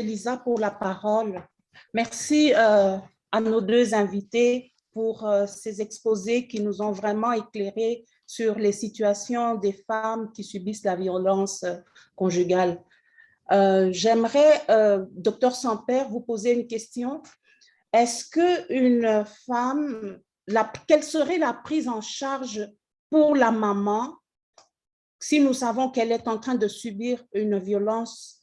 Elisa pour la parole. Merci à nos deux invités pour ces exposés qui nous ont vraiment éclairés sur les situations des femmes qui subissent la violence conjugale. J'aimerais, Dr Samper, vous poser une question. Est-ce qu'une femme, quelle serait la prise en charge pour la maman si nous savons qu'elle est en train de subir une violence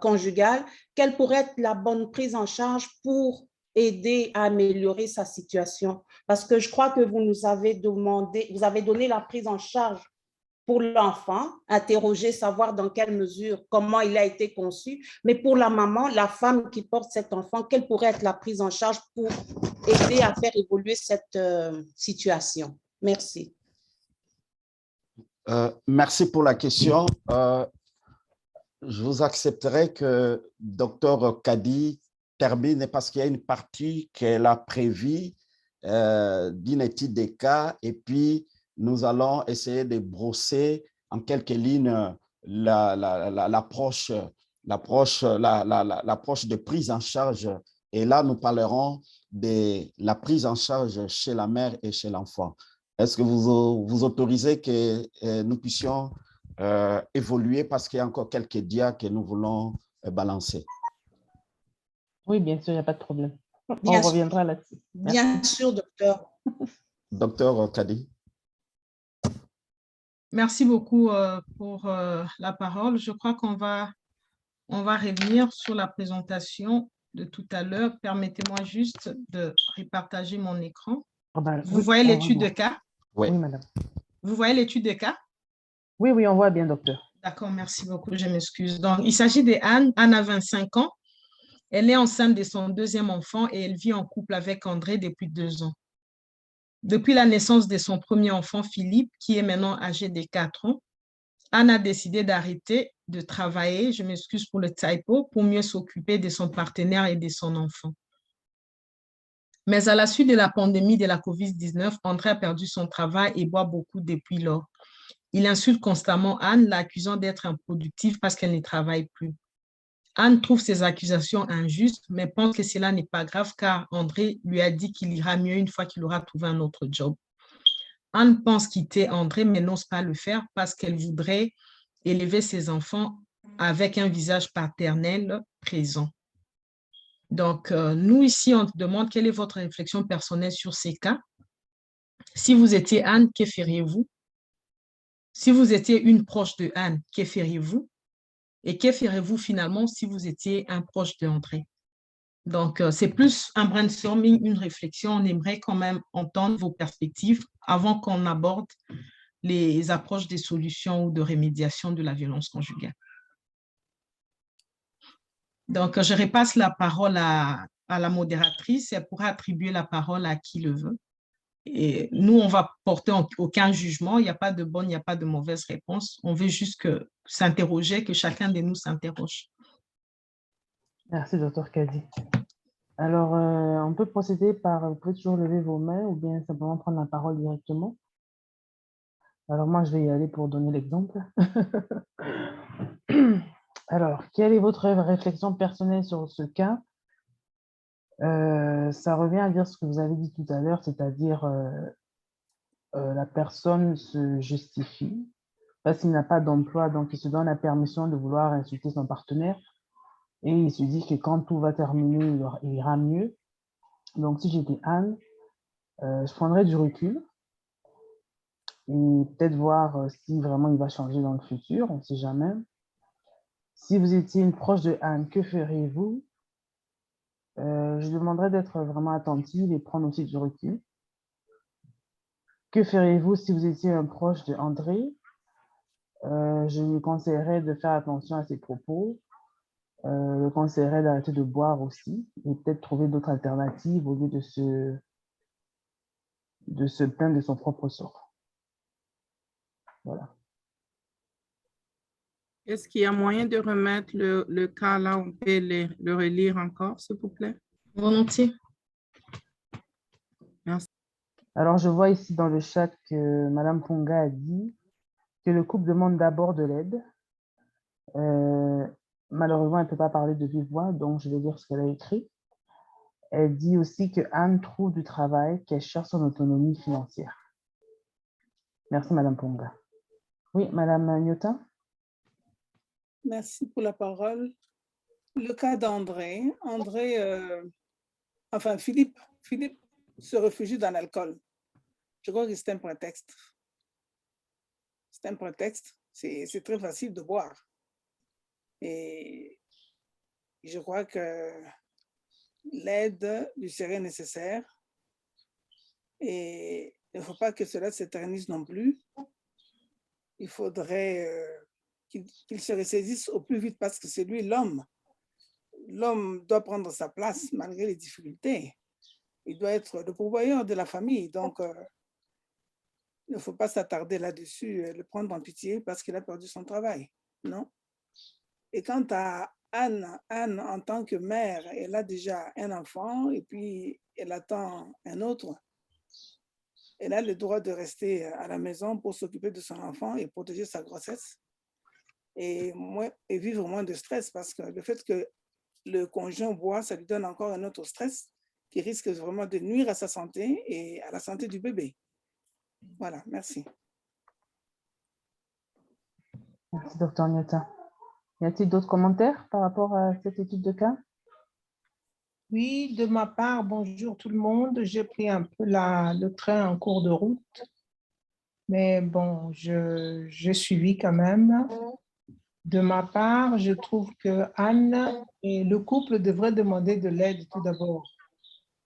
conjugale? Quelle pourrait être la bonne prise en charge pour aider à améliorer sa situation? Parce que je crois que vous nous avez demandé, vous avez donné la prise en charge pour l'enfant, interroger, savoir dans quelle mesure, comment il a été conçu, mais pour la maman, la femme qui porte cet enfant, quelle pourrait être la prise en charge pour aider à faire évoluer cette situation? Merci. Merci pour la question. Je vous accepterai que Dr Kadi termine parce qu'il y a une partie qu'elle a prévue d'une étude des cas et puis nous allons essayer de brosser en quelques lignes l'approche de prise en charge. Et là, nous parlerons de la prise en charge chez la mère et chez l'enfant. Est-ce que vous autorisez que nous puissions évoluer parce qu'il y a encore quelques dias que nous voulons balancer? Oui, bien sûr, il n'y a pas de problème. Bien On reviendra là-dessus. Bien sûr, docteur. Docteur Kadi. Merci beaucoup pour la parole. Je crois qu'on va revenir sur la présentation de tout à l'heure. Permettez-moi juste de repartager mon écran. Vous voyez l'étude de cas? Oui. Oui, madame. Vous voyez l'étude de cas? Oui, oui, on voit bien, docteur. D'accord, merci beaucoup, je m'excuse. Donc, il s'agit d'Anne. Anne a 25 ans. Elle est enceinte de son deuxième enfant et elle vit en couple avec André depuis 2 ans. Depuis la naissance de son premier enfant, Philippe, qui est maintenant âgé de 4 ans, Anne a décidé d'arrêter de travailler, je m'excuse pour le typo, pour mieux s'occuper de son partenaire et de son enfant. Mais à la suite de la pandémie de la COVID-19, André a perdu son travail et boit beaucoup depuis lors. Il insulte constamment Anne, l'accusant d'être improductive parce qu'elle ne travaille plus. Anne trouve ces accusations injustes, mais pense que cela n'est pas grave car André lui a dit qu'il ira mieux une fois qu'il aura trouvé un autre job. Anne pense quitter André, mais n'ose pas le faire parce qu'elle voudrait élever ses enfants avec un visage paternel présent. Donc, nous ici, on te demande quelle est votre réflexion personnelle sur ces cas. Si vous étiez Anne, que feriez-vous? Si vous étiez une proche de Anne, que feriez-vous? Et que ferez-vous finalement si vous étiez un proche de André? Donc, c'est plus un brainstorming, une réflexion. On aimerait quand même entendre vos perspectives avant qu'on aborde les approches des solutions ou de rémédiation de la violence conjugale. Donc, je repasse la parole à la modératrice. Elle pourra attribuer la parole à qui le veut. Et nous, on va porter aucun jugement. Il n'y a pas de bonne, il n'y a pas de mauvaise réponse. On veut juste s'interroger, que chacun de nous s'interroge. Merci, docteur Kadi. Alors, on peut procéder par, vous pouvez toujours lever vos mains ou bien simplement prendre la parole directement. Alors, moi, je vais y aller pour donner l'exemple. Alors, quelle est votre réflexion personnelle sur ce cas? Ça revient à dire ce que vous avez dit tout à l'heure, c'est-à-dire la personne se justifie parce qu'il n'a pas d'emploi, donc il se donne la permission de vouloir insulter son partenaire et il se dit que quand tout va terminer, il ira mieux. Donc, si j'étais Anne, je prendrais du recul et peut-être voir si vraiment il va changer dans le futur, on ne sait jamais. Si vous étiez une proche de Anne, que feriez-vous? Je demanderais d'être vraiment attentive et prendre aussi du recul. Que feriez-vous si vous étiez un proche de André? Je lui conseillerais de faire attention à ses propos. Je lui conseillerais d'arrêter de boire aussi et peut-être trouver d'autres alternatives au lieu de se plaindre de son propre sort. Voilà. Est-ce qu'il y a moyen de remettre le cas là? On peut le relire encore, s'il vous plaît? Volontiers. Merci. Alors, je vois ici dans le chat que Madame Ponga a dit que le couple demande d'abord de l'aide malheureusement, elle ne peut pas parler de vive voix, donc je vais dire ce qu'elle a écrit. Elle dit aussi que Anne trouve du travail, qu'elle cherche son autonomie financière. Merci, Madame Ponga. Oui, Madame Nyota. Merci pour la parole. Le cas d'André. Philippe se réfugie dans l'alcool. Je crois que c'est un prétexte. C'est un prétexte. C'est très facile de boire. Et je crois que l'aide lui serait nécessaire. Et il ne faut pas que cela s'éternise non plus. Il faudrait qu'il se ressaisisse au plus vite parce que c'est lui l'homme. L'homme doit prendre sa place malgré les difficultés. Il doit être le pourvoyeur de la famille. Donc, il ne faut pas s'attarder là-dessus, le prendre en pitié parce qu'il a perdu son travail. Non? Et quant à Anne, en tant que mère, elle a déjà un enfant et puis elle attend un autre. Elle a le droit de rester à la maison pour s'occuper de son enfant et protéger sa grossesse et vivre moins de stress parce que le fait que le conjoint boit, ça lui donne encore un autre stress qui risque vraiment de nuire à sa santé et à la santé du bébé. Voilà, merci. Merci, Dr Nyota. Y a-t-il d'autres commentaires par rapport à cette étude de cas? Oui, de ma part, bonjour tout le monde. J'ai pris un peu le train en cours de route, mais bon, j'ai suivi quand même. De ma part, je trouve que Anne et le couple devraient demander de l'aide tout d'abord.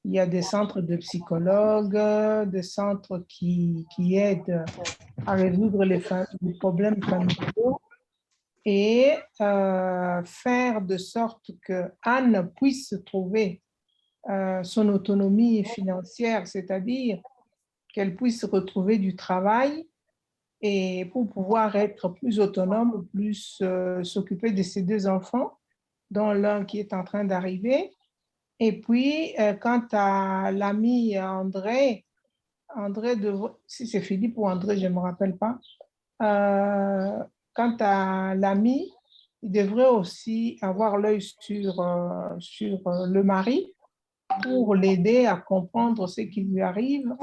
Il y a des centres de psychologues, des centres qui aident à résoudre les problèmes familiaux et faire de sorte que Anne puisse trouver son autonomie financière, c'est-à-dire qu'elle puisse retrouver du travail et pour pouvoir être plus autonome, plus s'occuper de ses deux enfants, dont l'un qui est en train d'arriver. Et puis, quant à l'ami André, si c'est Philippe ou André, je ne me rappelle pas, quant à l'ami, il devrait aussi avoir l'œil sur le mari pour l'aider à comprendre ce qui lui arrive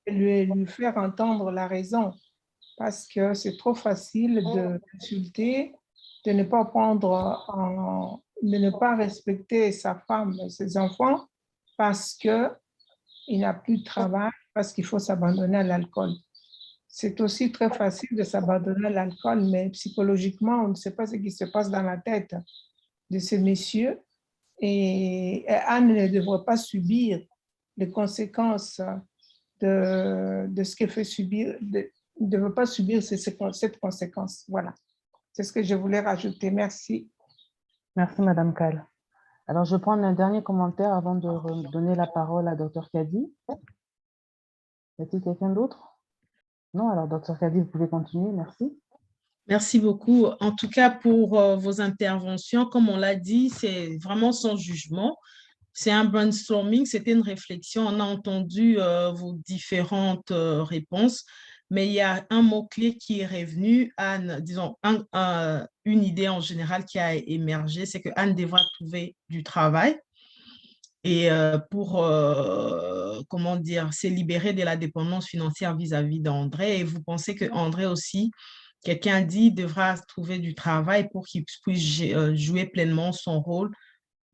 et lui faire entendre la raison. Parce que c'est trop facile d'insulter, de ne pas de ne pas respecter sa femme et ses enfants parce qu'il n'a plus de travail, parce qu'il faut s'abandonner à l'alcool. C'est aussi très facile de s'abandonner à l'alcool, mais psychologiquement, on ne sait pas ce qui se passe dans la tête de ces messieurs. Et Anne ne devrait pas subir les conséquences de ce qu'elle fait subir, ne veut pas subir cette conséquence. Voilà. C'est ce que je voulais rajouter. Merci. Merci, Madame Kal. Alors, je prends un dernier commentaire avant de donner la parole à Dr Kadi. Y a-t-il quelqu'un d'autre? Non, alors Dr Kadi, vous pouvez continuer. Merci. Merci beaucoup. En tout cas, pour vos interventions, comme on l'a dit, c'est vraiment sans jugement. C'est un brainstorming, c'était une réflexion. On a entendu vos différentes réponses, mais il y a un mot-clé qui est revenu, Anne, disons, une idée en général qui a émergé, c'est que Anne devra trouver du travail et pour, comment dire, se libérer de la dépendance financière vis-à-vis d'André. Et vous pensez que André aussi, quelqu'un dit, devra trouver du travail pour qu'il puisse jouer pleinement son rôle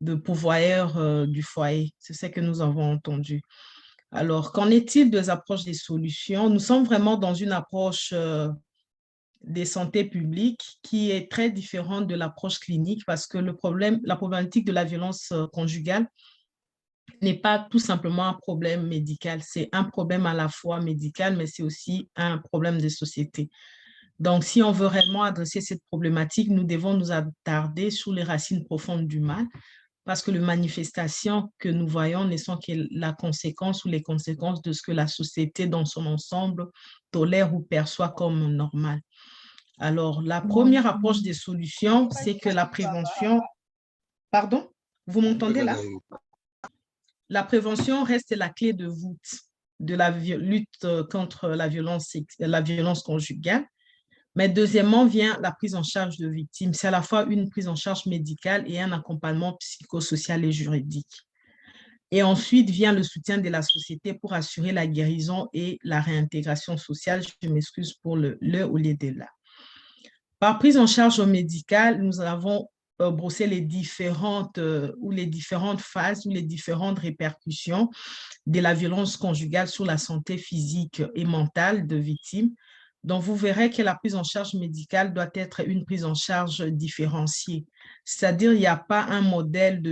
de pourvoyeur du foyer. C'est ce que nous avons entendu. Alors, qu'en est-il des approches des solutions? Nous sommes vraiment dans une approche des santé publique qui est très différente de l'approche clinique parce que la problématique de la violence conjugale n'est pas tout simplement un problème médical. C'est un problème à la fois médical, mais c'est aussi un problème de société. Donc, si on veut réellement adresser cette problématique, nous devons nous attarder sur les racines profondes du mal parce que les manifestations que nous voyons ne sont que la conséquence ou les conséquences de ce que la société dans son ensemble tolère ou perçoit comme normal. Alors, la première approche des solutions, c'est que la prévention... Pardon? Vous m'entendez là? La prévention reste la clé de voûte de la lutte contre la violence conjugale Mais deuxièmement vient la prise en charge de victimes. C'est à la fois une prise en charge médicale et un accompagnement psychosocial et juridique. Et ensuite vient le soutien de la société pour assurer la guérison et la réintégration sociale. Je m'excuse pour le au lieu de là. Par prise en charge médicale, nous avons brossé les différentes phases ou les différentes répercussions de la violence conjugale sur la santé physique et mentale de victimes. Donc, vous verrez que la prise en charge médicale doit être une prise en charge différenciée. C'est-à-dire, il n'y a pas un modèle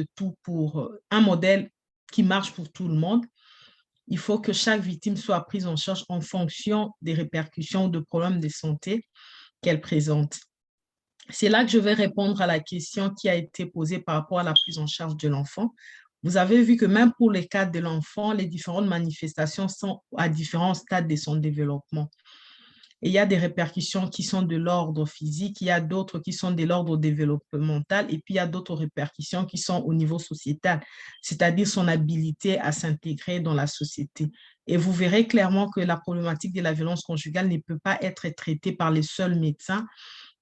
un modèle qui marche pour tout le monde. Il faut que chaque victime soit prise en charge en fonction des répercussions ou de problèmes de santé qu'elle présente. C'est là que je vais répondre à la question qui a été posée par rapport à la prise en charge de l'enfant. Vous avez vu que même pour les cas de l'enfant, les différentes manifestations sont à différents stades de son développement. Et il y a des répercussions qui sont de l'ordre physique, il y a d'autres qui sont de l'ordre développemental, et puis il y a d'autres répercussions qui sont au niveau sociétal, c'est-à-dire son habilité à s'intégrer dans la société. Et vous verrez clairement que la problématique de la violence conjugale ne peut pas être traitée par les seuls médecins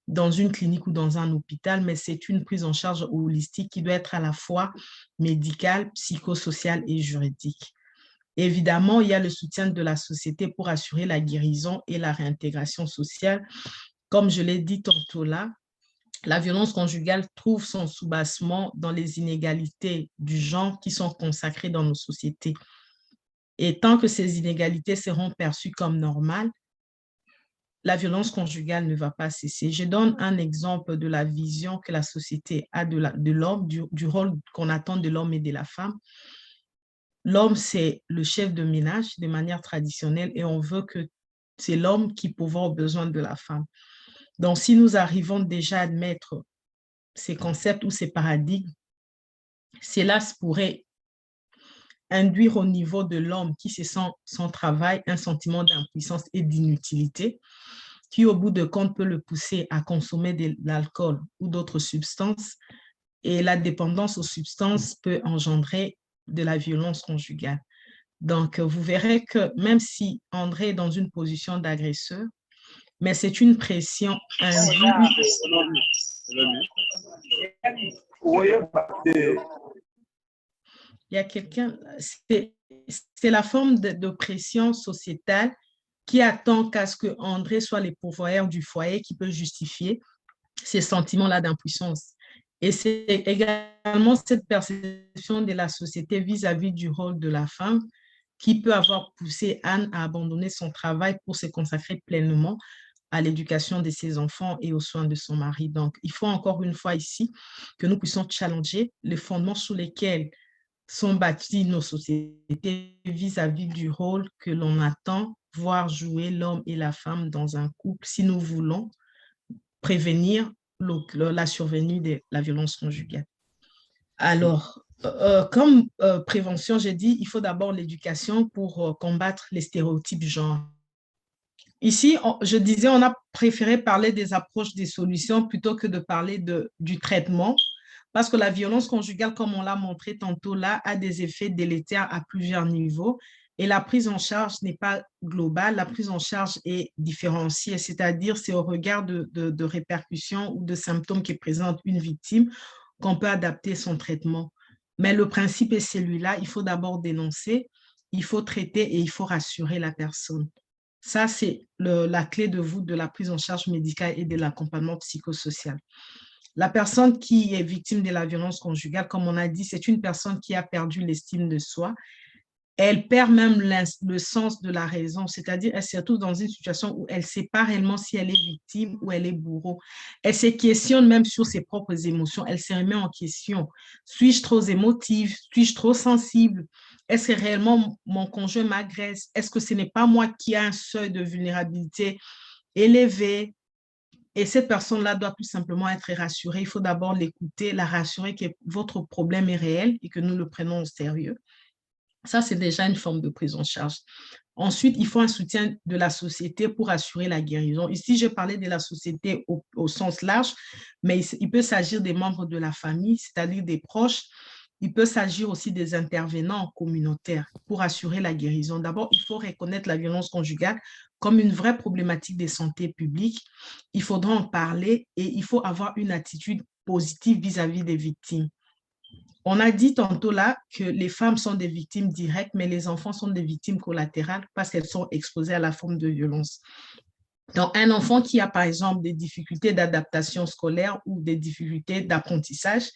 dans une clinique ou dans un hôpital, mais c'est une prise en charge holistique qui doit être à la fois médicale, psychosociale et juridique. Évidemment, il y a le soutien de la société pour assurer la guérison et la réintégration sociale. Comme je l'ai dit tantôt là, la violence conjugale trouve son soubassement dans les inégalités du genre qui sont consacrées dans nos sociétés. Et tant que ces inégalités seront perçues comme normales, la violence conjugale ne va pas cesser. Je donne un exemple de la vision que la société a de l'homme, du rôle qu'on attend de l'homme et de la femme. L'homme, c'est le chef de ménage de manière traditionnelle et on veut que c'est l'homme qui pourvoit aux besoins de la femme. Donc, si nous arrivons déjà à admettre ces concepts ou ces paradigmes, cela pourrait induire au niveau de l'homme qui se sent sans travail un sentiment d'impuissance et d'inutilité qui, au bout de compte, peut le pousser à consommer de l'alcool ou d'autres substances. Et la dépendance aux substances peut engendrer de la violence conjugale. Donc, vous verrez que même si André est dans une position d'agresseur, mais c'est une pression induite. Il y a quelqu'un, c'est la forme de pression sociétale qui attend qu'à ce que André soit le pourvoyeur du foyer qui peut justifier ces sentiments-là d'impuissance. Et c'est également cette perception de la société vis-à-vis du rôle de la femme qui peut avoir poussé Anne à abandonner son travail pour se consacrer pleinement à l'éducation de ses enfants et aux soins de son mari. Donc, il faut encore une fois ici que nous puissions challenger les fondements sur lesquels sont bâties nos sociétés vis-à-vis du rôle que l'on attend voir jouer l'homme et la femme dans un couple si nous voulons prévenir la survenue de la violence conjugale. Alors, comme prévention, j'ai dit, il faut d'abord l'éducation pour combattre les stéréotypes genre. Ici, je disais, on a préféré parler des approches des solutions plutôt que de parler du traitement, parce que la violence conjugale, comme on l'a montré tantôt là, a des effets délétères à plusieurs niveaux. Et la prise en charge n'est pas globale, la prise en charge est différenciée, c'est-à-dire c'est au regard de répercussions ou de symptômes qui présentent une victime qu'on peut adapter son traitement. Mais le principe est celui-là, il faut d'abord dénoncer, il faut traiter et il faut rassurer la personne. Ça, c'est la clé de voûte de la prise en charge médicale et de l'accompagnement psychosocial. La personne qui est victime de la violence conjugale, comme on a dit, c'est une personne qui a perdu l'estime de soi. Elle perd même le sens de la raison, c'est-à-dire elle se retrouve dans une situation où elle ne sait pas réellement si elle est victime ou elle est bourreau. Elle se questionne même sur ses propres émotions, elle se remet en question. Suis-je trop émotive? Suis-je trop sensible? Est-ce que réellement mon conjoint m'agresse? Est-ce que ce n'est pas moi qui ai un seuil de vulnérabilité élevé? Et cette personne-là doit tout simplement être rassurée. Il faut d'abord l'écouter, la rassurer que votre problème est réel et que nous le prenons au sérieux. Ça, c'est déjà une forme de prise en charge. Ensuite, il faut un soutien de la société pour assurer la guérison. Ici, je parlais de la société au sens large, mais il peut s'agir des membres de la famille, c'est-à-dire des proches Il peut s'agir aussi des intervenants communautaires pour assurer la guérison. D'abord, il faut reconnaître la violence conjugale comme une vraie problématique de santé publique. Il faudra en parler et il faut avoir une attitude positive vis-à-vis des victimes. On a dit tantôt là que les femmes sont des victimes directes, mais les enfants sont des victimes collatérales parce qu'elles sont exposées à la forme de violence. Donc, un enfant qui a, par exemple, des difficultés d'adaptation scolaire ou des difficultés d'apprentissage,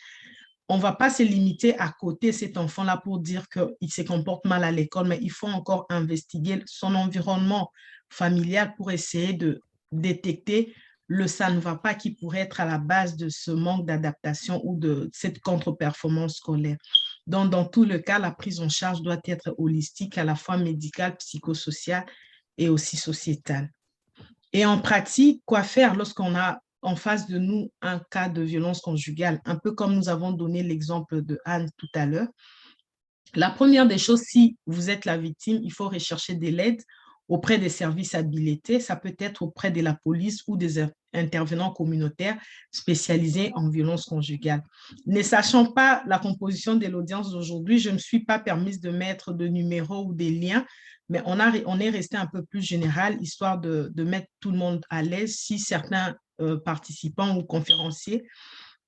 on ne va pas se limiter à côté cet enfant-là pour dire qu'il se comporte mal à l'école, mais il faut encore investiguer son environnement familial pour essayer de détecter le ça ne va pas qui pourrait être à la base de ce manque d'adaptation ou de cette contre-performance scolaire. Donc, dans tout le cas, la prise en charge doit être holistique, à la fois médicale, psychosociale et aussi sociétale. Et en pratique, quoi faire lorsqu'on a en face de nous un cas de violence conjugale, un peu comme nous avons donné l'exemple de Anne tout à l'heure. La première des choses, si vous êtes la victime, il faut rechercher de l'aide auprès des services habilités. Ça peut être auprès de la police ou des intervenants communautaires spécialisés en violence conjugale. Ne sachant pas la composition de l'audience d'aujourd'hui, je ne me suis pas permise de mettre de numéros ou des liens, mais on est resté un peu plus général, histoire de mettre tout le monde à l'aise si certains participants ou conférenciers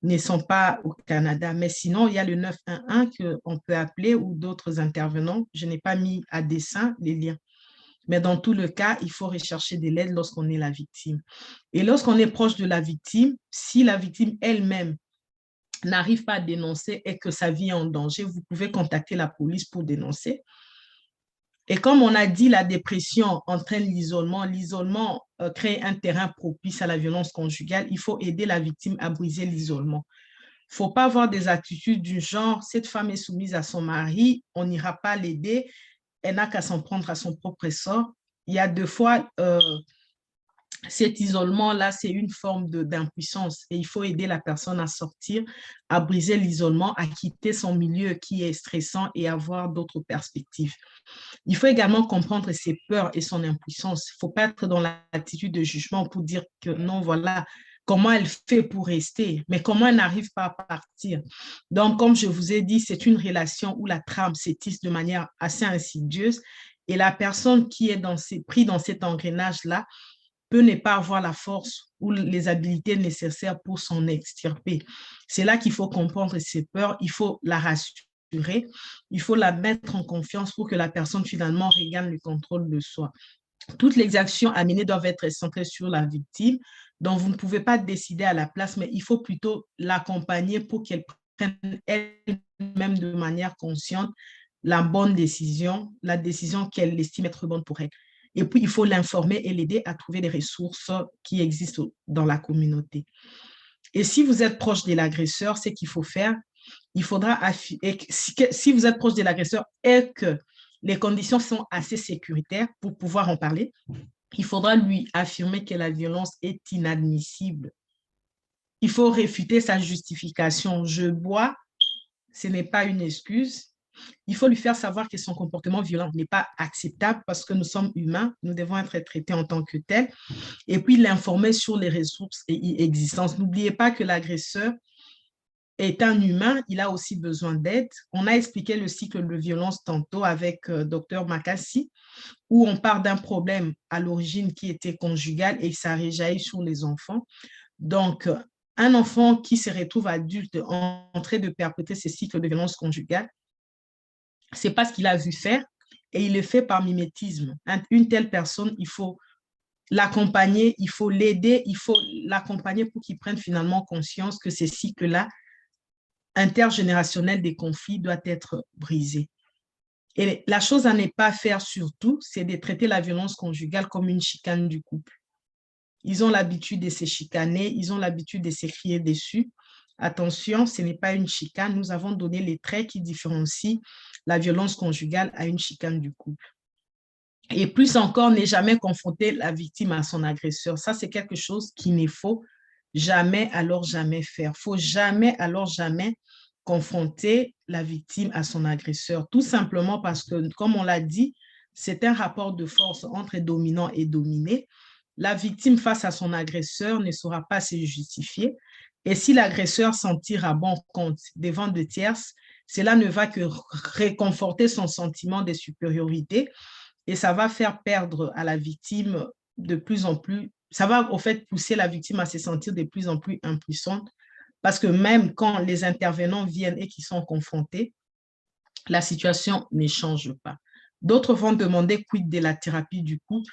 ne sont pas au Canada. Mais sinon, il y a le 911 qu'on peut appeler ou d'autres intervenants. Je n'ai pas mis à dessein les liens. Mais dans tout le cas, il faut rechercher de l'aide lorsqu'on est la victime. Et lorsqu'on est proche de la victime, si la victime elle-même n'arrive pas à dénoncer et que sa vie est en danger, vous pouvez contacter la police pour dénoncer. Et comme on a dit, la dépression entraîne l'isolement. L'isolement crée un terrain propice à la violence conjugale. Il faut aider la victime à briser l'isolement. Il ne faut pas avoir des attitudes du genre, cette femme est soumise à son mari, on n'ira pas l'aider, elle n'a qu'à s'en prendre à son propre sort. Il y a deux fois, cet isolement-là, c'est une forme d'impuissance et il faut aider la personne à sortir, à briser l'isolement, à quitter son milieu qui est stressant et avoir d'autres perspectives. Il faut également comprendre ses peurs et son impuissance. Il ne faut pas être dans l'attitude de jugement pour dire que non, voilà, comment elle fait pour rester, mais comment elle n'arrive pas à partir. Donc, comme je vous ai dit, c'est une relation où la trame s'étisse de manière assez insidieuse et la personne qui est prise dans cet engrenage-là peut ne pas avoir la force ou les habiletés nécessaires pour s'en extirper. C'est là qu'il faut comprendre ses peurs, il faut la rassurer, il faut la mettre en confiance pour que la personne finalement regagne le contrôle de soi. Toutes les actions à mener doivent être centrées sur la victime, donc vous ne pouvez pas décider à la place, mais il faut plutôt l'accompagner pour qu'elle prenne elle-même de manière consciente la bonne décision, la décision qu'elle estime être bonne pour elle. Et puis, il faut l'informer et l'aider à trouver des ressources qui existent dans la communauté. Et si vous êtes proche de l'agresseur, ce qu'il faut faire, il faudra, si vous êtes proche de l'agresseur et que les conditions sont assez sécuritaires pour pouvoir en parler, il faudra lui affirmer que la violence est inadmissible. Il faut réfuter sa justification. Je bois, ce n'est pas une excuse. Il faut lui faire savoir que son comportement violent n'est pas acceptable parce que nous sommes humains, nous devons être traités en tant que tels. Et puis l'informer sur les ressources existantes. N'oubliez pas que l'agresseur est un humain, il a aussi besoin d'aide. On a expliqué le cycle de violence tantôt avec Dr Makassi, où on part d'un problème à l'origine qui était conjugal et ça rejaillit sur les enfants. Donc, un enfant qui se retrouve adulte en train de perpétrer ce cycle de violence conjugale, c'est pas ce qu'il a vu faire et il le fait par mimétisme. Une telle personne, il faut l'accompagner, il faut l'aider, il faut l'accompagner pour qu'il prenne finalement conscience que ces cycles-là intergénérationnels des conflits doivent être brisés. Et la chose à ne pas faire surtout, c'est de traiter la violence conjugale comme une chicane du couple. Ils ont l'habitude de se chicaner, ils ont l'habitude de se crier dessus. Attention, ce n'est pas une chicane. Nous avons donné les traits qui différencient la violence conjugale à une chicane du couple. Et plus encore, ne jamais confronter la victime à son agresseur. Ça, c'est quelque chose qu'il ne faut jamais, alors jamais faire. Il ne faut jamais, alors jamais confronter la victime à son agresseur. Tout simplement parce que, comme on l'a dit, c'est un rapport de force entre dominant et dominé. La victime face à son agresseur ne saura pas se justifier. Et si l'agresseur s'en tire à bon compte devant deux tierces, cela ne va que réconforter son sentiment de supériorité et ça va faire perdre à la victime de plus en plus, ça va au fait pousser la victime à se sentir de plus en plus impuissante parce que même quand les intervenants viennent et qu'ils sont confrontés, la situation ne change pas. D'autres vont demander quid de la thérapie du couple.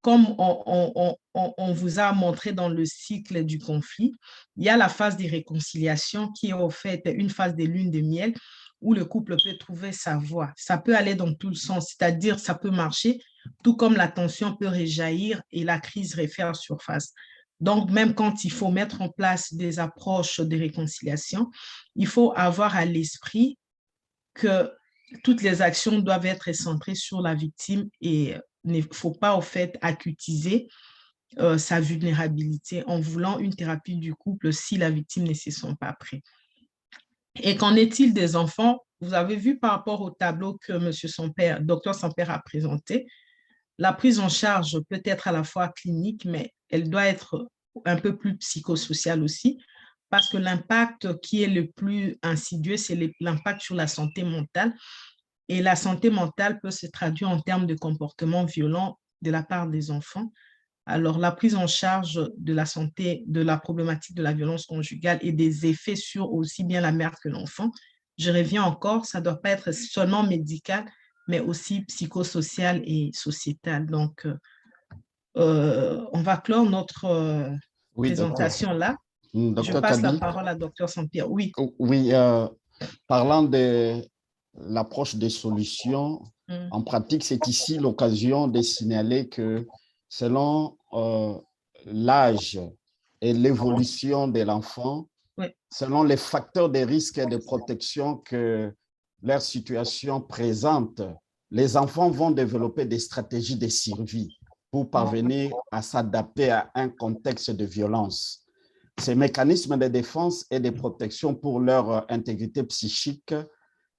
Comme on vous a montré dans le cycle du conflit, il y a la phase de réconciliation qui est au fait une phase de lune de miel où le couple peut trouver sa voie. Ça peut aller dans tout le sens, c'est-à-dire ça peut marcher, tout comme la tension peut réjaillir et la crise refaire surface. Donc, même quand il faut mettre en place des approches de réconciliation, il faut avoir à l'esprit que toutes les actions doivent être centrées sur la victime et il ne faut pas, au fait, acutiser sa vulnérabilité en voulant une thérapie du couple si la victime ne se sent pas prête. Et qu'en est-il des enfants? Vous avez vu par rapport au tableau que Dr Samper a présenté, la prise en charge peut être à la fois clinique, mais elle doit être un peu plus psychosociale aussi, parce que l'impact qui est le plus insidieux, c'est l'impact sur la santé mentale. Et la santé mentale peut se traduire en termes de comportements violents de la part des enfants. Alors, la prise en charge de la santé, de la problématique de la violence conjugale et des effets sur aussi bien la mère que l'enfant, je reviens encore, ça ne doit pas être seulement médical, mais aussi psychosocial et sociétal. Donc, on va clore notre Oui, présentation là. Je Docteur passe la Kadi. parole à Dr Sampierre. Oui. Oui, parlant de l'approche des solutions, en pratique, c'est ici l'occasion de signaler que selon l'âge et l'évolution de l'enfant, selon les facteurs de risque et de protection que leur situation présente, les enfants vont développer des stratégies de survie pour parvenir à s'adapter à un contexte de violence. Ces mécanismes de défense et de protection pour leur intégrité psychique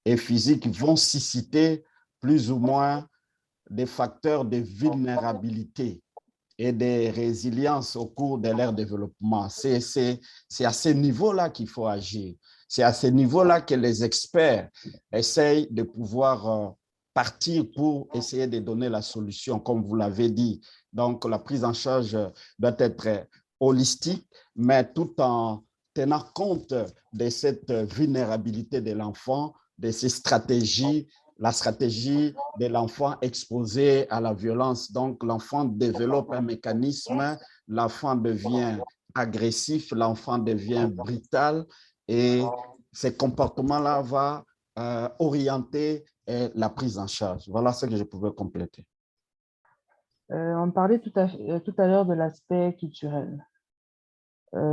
et physique vont susciter plus ou moins des facteurs de vulnérabilité et de résilience au cours de leur développement. C'est à ce niveau-là qu'il faut agir. C'est à ce niveau-là que les experts essayent de pouvoir partir pour essayer de donner la solution, comme vous l'avez dit. Donc, la prise en charge doit être holistique, mais tout en tenant compte de cette vulnérabilité de l'enfant, de ses stratégies, la stratégie de l'enfant exposé à la violence. Donc, l'enfant développe un mécanisme, l'enfant devient agressif, l'enfant devient brutal et ces comportements-là vont orienter la prise en charge. Voilà ce que je pouvais compléter. On parlait tout à l'heure de l'aspect culturel.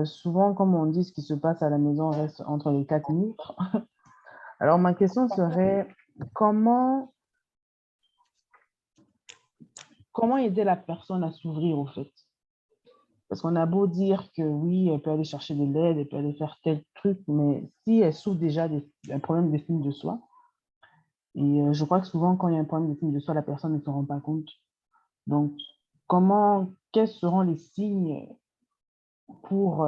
Souvent, comme on dit, ce qui se passe à la maison reste entre les quatre murs. Alors, ma question serait, comment aider la personne à s'ouvrir, au fait? Parce qu'on a beau dire que oui, elle peut aller chercher de l'aide, elle peut aller faire tel truc, mais si elle souffre déjà d'un problème d'estime de soi, et je crois que souvent, quand il y a un problème d'estime de soi, la personne ne se rend pas compte. Donc, quels seront les signes pour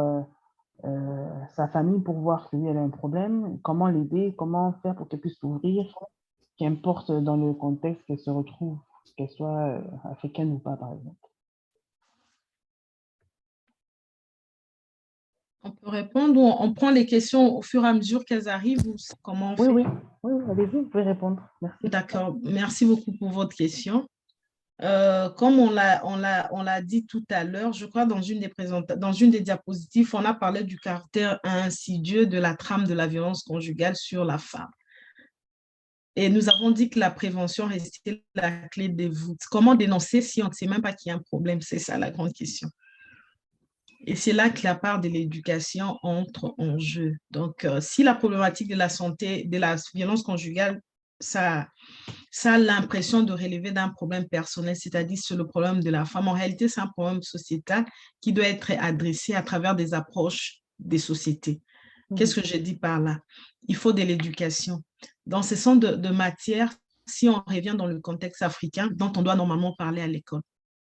sa famille pour voir que oui, elle a un problème, comment l'aider, comment faire pour qu'elle puisse s'ouvrir, qu'importe dans le contexte qu'elle se retrouve, qu'elle soit africaine ou pas, par exemple. On peut répondre ou on prend les questions au fur et à mesure qu'elles arrivent ou comment on fait? Oui, allez-y, vous pouvez répondre. Merci. D'accord, merci beaucoup pour votre question. Comme on l'a dit tout à l'heure, je crois dans une des diapositives, on a parlé du caractère insidieux de la trame de la violence conjugale sur la femme. Et nous avons dit que la prévention restait la clé de voûte. Comment dénoncer si on ne sait même pas qu'il y a un problème? C'est ça la grande question. Et c'est là que la part de l'éducation entre en jeu. Donc, si la problématique de la santé, de la violence conjugale, ça a l'impression de relever d'un problème personnel, c'est-à-dire c'est le problème de la femme. En réalité, c'est un problème sociétal qui doit être adressé à travers des approches des sociétés. Qu'est-ce que je dis par là? Il faut de l'éducation. Dans ce sont de matières, si on revient dans le contexte africain, dont on doit normalement parler à l'école.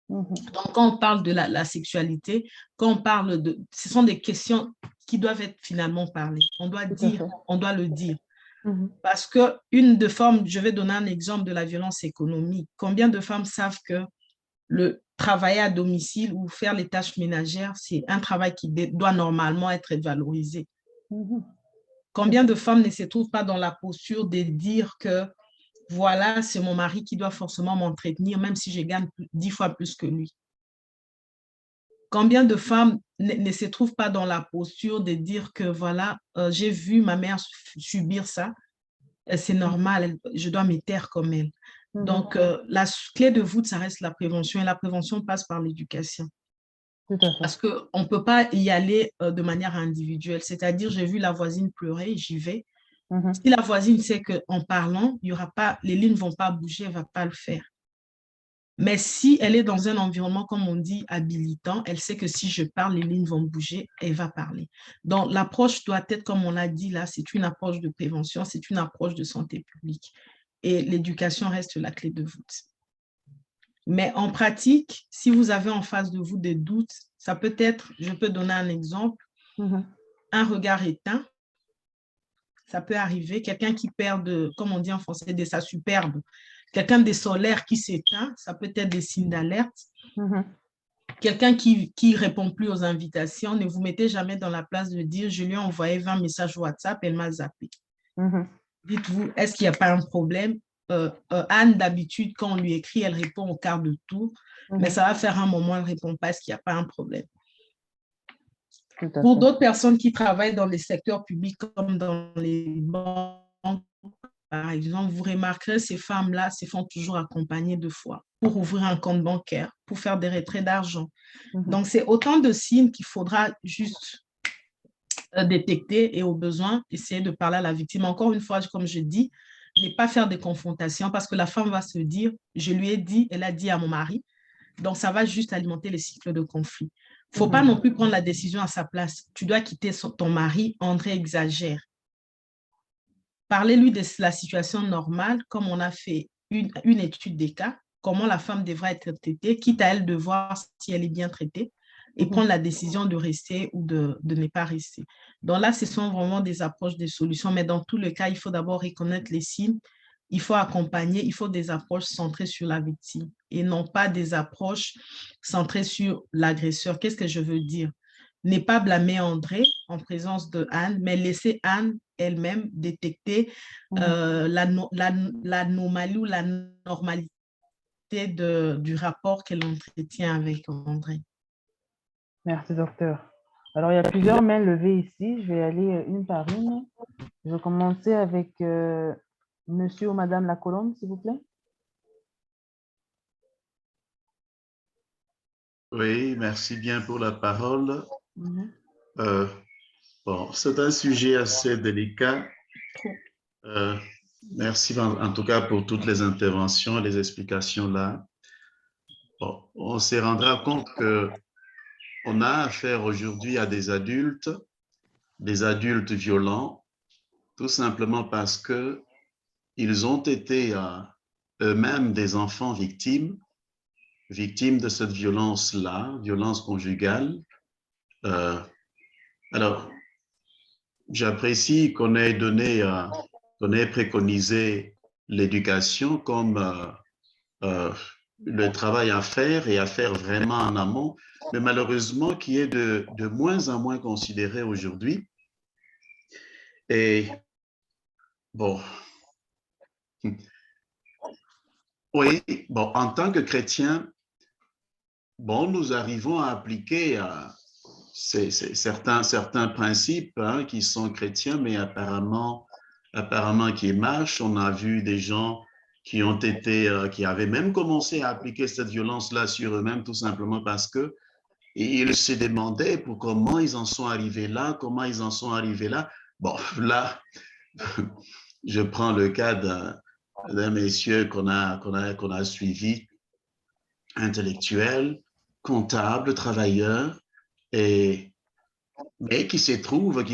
Donc, quand on parle de la sexualité, quand on parle ce sont des questions qui doivent être finalement parlées. On doit dire, on doit le dire. Parce qu'une de forme, je vais donner un exemple de la violence économique. Combien de femmes savent que le travailler à domicile ou faire les tâches ménagères, c'est un travail qui doit normalement être valorisé? Combien de femmes ne se trouvent pas dans la posture de dire que voilà, c'est mon mari qui doit forcément m'entretenir, même si je gagne 10 fois plus que lui? Combien de femmes ne se trouvent pas dans la posture de dire que voilà, j'ai vu ma mère subir ça, c'est normal, je dois me taire comme elle. Donc, la clé de voûte, ça reste la prévention, et la prévention passe par l'éducation. Tout à fait. Parce qu'on ne peut pas y aller de manière individuelle. C'est-à-dire, j'ai vu la voisine pleurer, j'y vais. Si la voisine sait qu'en parlant, il y aura pas, les lignes ne vont pas bouger, elle ne va pas le faire. Mais si elle est dans un environnement, comme on dit, habilitant, elle sait que si je parle, les lignes vont bouger, elle va parler. Donc, l'approche doit être, comme on l'a dit là, c'est une approche de prévention, c'est une approche de santé publique. Et l'éducation reste la clé de voûte. Mais en pratique, si vous avez en face de vous des doutes, ça peut être, je peux donner un exemple, un regard éteint, ça peut arriver, quelqu'un qui perd, comme on dit en français, de sa superbe, quelqu'un de solaire qui s'éteint, ça peut être des signes d'alerte. Quelqu'un qui ne répond plus aux invitations, ne vous mettez jamais dans la place de dire, je lui ai envoyé 20 messages WhatsApp, elle m'a zappé. Dites-vous, est-ce qu'il n'y a pas un problème? Anne, d'habitude, quand on lui écrit, elle répond au quart de tour, mais ça va faire un moment, elle ne répond pas, est-ce qu'il n'y a pas un problème? Pour d'autres personnes qui travaillent dans les secteurs publics comme dans les banques, par exemple, vous remarquerez, ces femmes-là se font toujours accompagner 2 fois pour ouvrir un compte bancaire, pour faire des retraits d'argent. Donc, c'est autant de signes qu'il faudra juste détecter et au besoin, essayer de parler à la victime. Encore une fois, comme je dis, ne pas faire des confrontations parce que la femme va se dire, je lui ai dit, elle a dit à mon mari. Donc, ça va juste alimenter les cycles de conflit. Il ne faut pas non plus prendre la décision à sa place. Tu dois quitter ton mari, André exagère. Parlez-lui de la situation normale, comme on a fait une étude des cas, comment la femme devra être traitée, quitte à elle de voir si elle est bien traitée et prendre la décision de rester ou de ne pas rester. Donc là, ce sont vraiment des approches, des solutions, mais dans tous les cas, il faut d'abord reconnaître les signes, il faut accompagner, il faut des approches centrées sur la victime et non pas des approches centrées sur l'agresseur. Qu'est-ce que je veux dire? Ne pas blâmer André en présence de Anne, mais laisser Anne elle-même détecter l'anomalie ou la normalité du rapport qu'elle entretient avec André. Merci, docteur. Alors, il y a plusieurs mains levées ici. Je vais aller une par une. Je vais commencer avec monsieur ou madame Lacolombe, s'il vous plaît. Oui, merci bien pour la parole. Bon, c'est un sujet assez délicat. Merci en tout cas pour toutes les interventions, les explications là. Bon, on se rendra compte qu'on a affaire aujourd'hui à des adultes violents, tout simplement parce qu'ils ont été eux-mêmes des enfants victimes de cette violence-là, violence conjugale. Alors, j'apprécie qu'on ait préconisé l'éducation comme le travail à faire et à faire vraiment en amont, mais malheureusement qui est de moins en moins considéré aujourd'hui. Et bon, oui, bon, en tant que chrétien, bon, nous arrivons à appliquer certains principes qui sont chrétiens, mais apparemment qui marchent. On a vu des gens qui avaient même commencé à appliquer cette violence-là sur eux-mêmes, tout simplement parce que ils se demandaient pour comment ils en sont arrivés là, Bon, là, je prends le cas d'un monsieur qu'on a suivi, intellectuel, comptable, travailleur, mais qui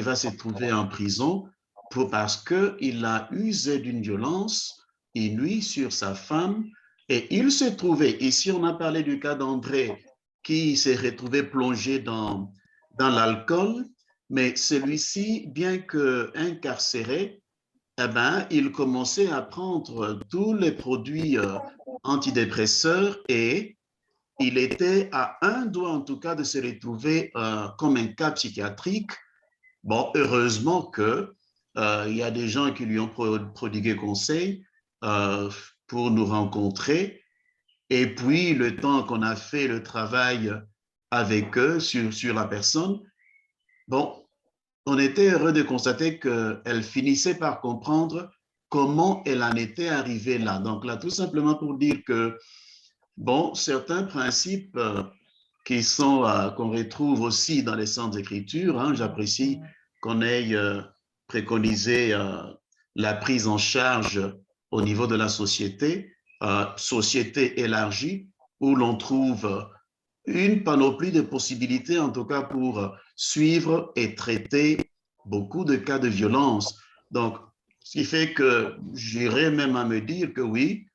va se trouver en prison parce qu'il a usé d'une violence inouïe sur sa femme. Et il s'est trouvé, ici on a parlé du cas d'André, qui s'est retrouvé plongé dans l'alcool, mais celui-ci, bien qu'incarcéré, eh ben, il commençait à prendre tous les produits antidépresseurs et il était à un doigt, en tout cas, de se retrouver comme un cas psychiatrique. Bon, heureusement que il y a des gens qui lui ont prodigué conseil pour nous rencontrer. Et puis, le temps qu'on a fait le travail avec eux sur la personne, bon, on était heureux de constater qu'elle finissait par comprendre comment elle en était arrivée là. Donc là, tout simplement pour dire que, bon, certains principes qu'on retrouve aussi dans les centres d'écriture, hein, j'apprécie qu'on ait préconisé la prise en charge au niveau de la société, société élargie, où l'on trouve une panoplie de possibilités, en tout cas pour suivre et traiter beaucoup de cas de violence. Donc, ce qui fait que j'irais même à me dire que oui,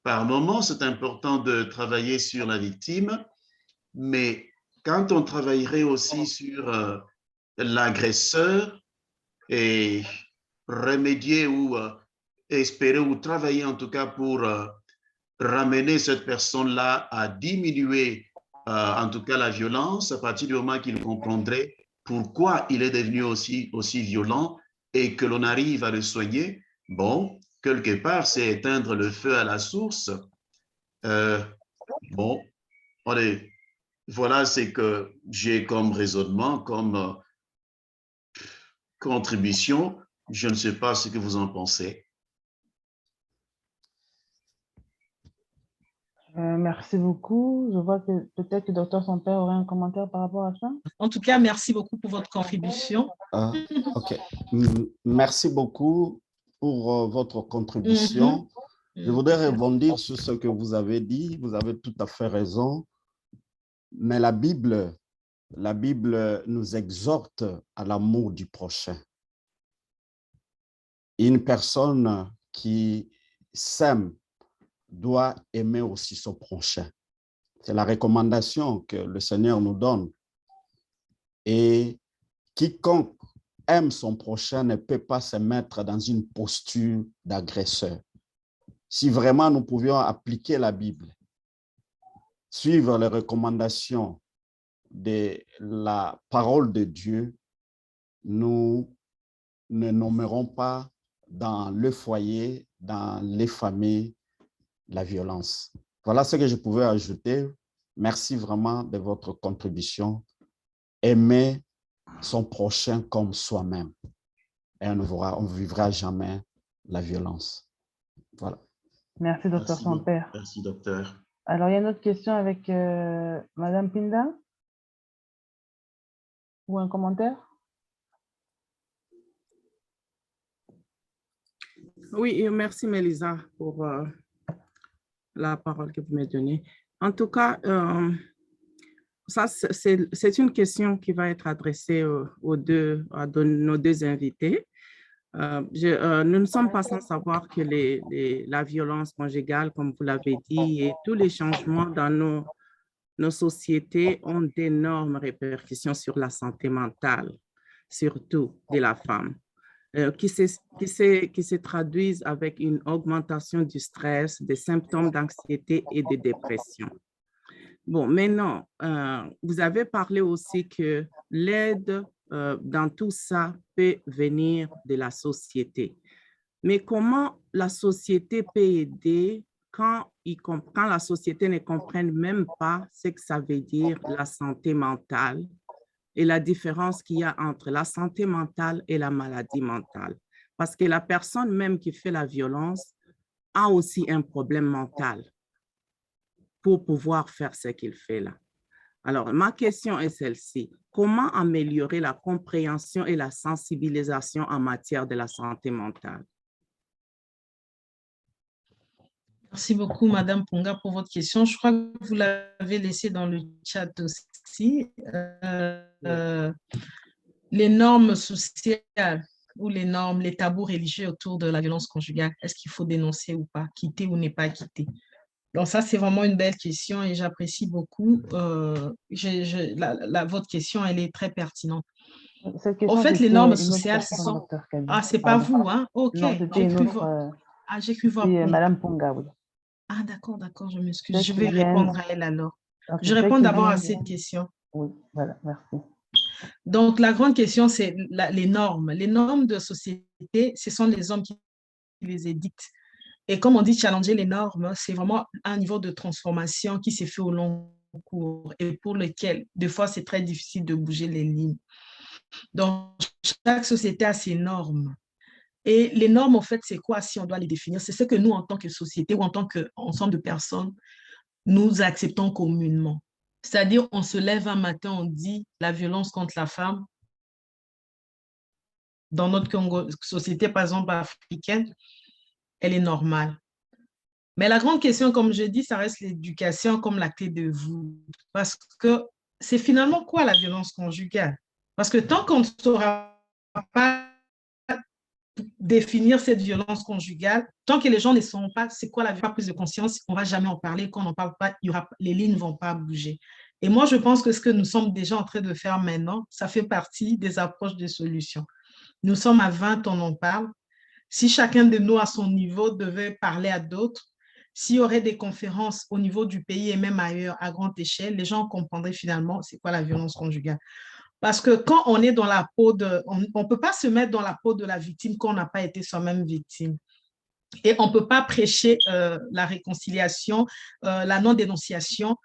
par moment, c'est important de travailler sur la victime, mais quand on travaillerait aussi sur l'agresseur et remédier ou espérer ou travailler en tout cas pour ramener cette personne-là à diminuer en tout cas la violence à partir du moment qu'il comprendrait pourquoi il est devenu aussi violent et que l'on arrive à le soigner, bon, quelque part, c'est éteindre le feu à la source. Bon, allez, voilà ce que j'ai comme raisonnement, comme contribution. Je ne sais pas ce que vous en pensez. Merci beaucoup. Je vois que peut-être que Dr. Samper aurait un commentaire par rapport à ça. En tout cas, merci beaucoup pour votre contribution. OK. Merci beaucoup pour votre contribution. Je voudrais rebondir sur ce que vous avez dit. Vous avez tout à fait raison. Mais la Bible nous exhorte à l'amour du prochain. Une personne qui s'aime doit aimer aussi son prochain. C'est la recommandation que le Seigneur nous donne. Et quiconque aime son prochain ne peut pas se mettre dans une posture d'agresseur. Si vraiment nous pouvions appliquer la Bible, suivre les recommandations de la parole de Dieu, nous ne nommerons pas dans le foyer, dans les familles, la violence. Voilà ce que je pouvais ajouter. Merci vraiment de votre contribution. Aimer son prochain comme soi-même. Et on ne vivra jamais la violence. Voilà. Merci, Dr. Samper. Merci, docteur. Alors, il y a une autre question avec Madame Pinda. Ou un commentaire? Oui, merci Mélisa pour la parole que vous m'avez donnée. En tout cas, ça, c'est une question qui va être adressée à nos deux invités. Nous ne sommes pas sans savoir que la violence conjugale, comme vous l'avez dit, et tous les changements dans nos sociétés ont d'énormes répercussions sur la santé mentale, surtout de la femme. Qui se traduisent avec une augmentation du stress, des symptômes d'anxiété et de dépression. Bon, maintenant, vous avez parlé aussi que l'aide dans tout ça peut venir de la société. Mais comment la société peut aider quand la société ne comprenne même pas ce que ça veut dire la santé mentale et la différence qu'il y a entre la santé mentale et la maladie mentale. Parce que la personne même qui fait la violence a aussi un problème mental pour pouvoir faire ce qu'il fait là. Alors, ma question est celle-ci. Comment améliorer la compréhension et la sensibilisation en matière de la santé mentale? Merci beaucoup, Madame Ponga, pour votre question. Je crois que vous l'avez laissé dans le chat aussi. Les normes sociales ou les tabous religieux autour de la violence conjugale, est-ce qu'il faut dénoncer ou pas, quitter ou ne pas quitter? Donc ça, c'est vraiment une belle question et j'apprécie beaucoup. Votre question, elle est très pertinente. Cette Au question, fait, les c'était normes une autre sociales, ce personne, sont... docteur Kadi. Ah, c'est pas Pardon. vous, hein? OK, Non, c'était j'ai une cru autre. voir. Ah, j'ai cru voir. C'était Madame Ponga, oui. Ah, d'accord, je m'excuse. Ceux Je qui vais viennent, répondre à elle alors. ok, Je ceux réponds qui d'abord à viennent, cette question. oui, voilà, merci. Donc, la grande question, c'est les normes. Les normes de société, ce sont les hommes qui les édictent. Et comme on dit, challenger les normes, c'est vraiment un niveau de transformation qui s'est fait au long cours et pour lequel, des fois, c'est très difficile de bouger les lignes. Donc, chaque société a ses normes. Et les normes, en fait, c'est quoi si on doit les définir? C'est ce que nous, en tant que société ou en tant qu'ensemble de personnes, nous acceptons communément. C'est-à-dire, on se lève un matin, on dit la violence contre la femme, dans notre société, par exemple, africaine, elle est normale. Mais la grande question, comme je dis, ça reste l'éducation comme la clé de voûte. Parce que c'est finalement quoi la violence conjugale? Parce que tant qu'on ne saura pas définir cette violence conjugale, tant que les gens ne sauront pas c'est quoi la violence, pas prise de conscience, on ne va jamais en parler. Quand on n'en parle pas, les lignes ne vont pas bouger. Et moi, je pense que ce que nous sommes déjà en train de faire maintenant, ça fait partie des approches de solutions. Nous sommes à 20, on en parle. Si chacun de nous, à son niveau, devait parler à d'autres, s'il y aurait des conférences au niveau du pays et même ailleurs, à grande échelle, les gens comprendraient finalement c'est quoi la violence conjugale. Parce que quand on est dans la peau de... On ne peut pas se mettre dans la peau de la victime quand on n'a pas été soi-même victime. Et on ne peut pas prêcher la réconciliation, la non-dénonciation,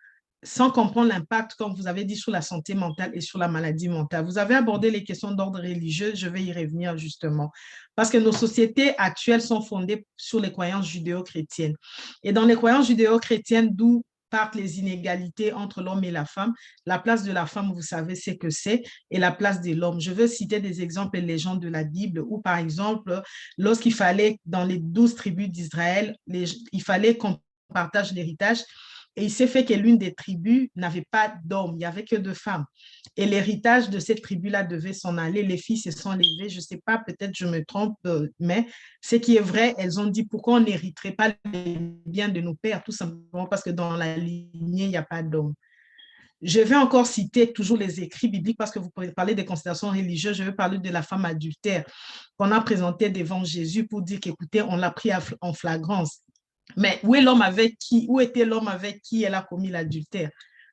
sans comprendre l'impact, comme vous avez dit, sur la santé mentale et sur la maladie mentale. Vous avez abordé les questions d'ordre religieux, je vais y revenir justement. Parce que nos sociétés actuelles sont fondées sur les croyances judéo-chrétiennes. Et dans les croyances judéo-chrétiennes, d'où partent les inégalités entre l'homme et la femme, la place de la femme, vous savez ce que c'est, et la place de l'homme. Je veux citer des exemples et légendes de la Bible, où par exemple, lorsqu'il fallait, dans les 12 tribus d'Israël, il fallait qu'on partage l'héritage, et il s'est fait que l'une des tribus n'avait pas d'hommes, il n'y avait que de femmes. Et l'héritage de cette tribu-là devait s'en aller. Les filles se sont levées, je ne sais pas, peut-être je me trompe, mais ce qui est vrai, elles ont dit pourquoi on n'hériterait pas les biens de nos pères, tout simplement parce que dans la lignée, il n'y a pas d'hommes. Je vais encore citer toujours les écrits bibliques parce que vous pouvez parler des considérations religieuses. Je vais parler de la femme adultère qu'on a présentée devant Jésus pour dire qu'écoutez, on l'a pris en flagrance. Mais où est l'homme avec qui, où était l'homme avec qui elle a commis l'adultère?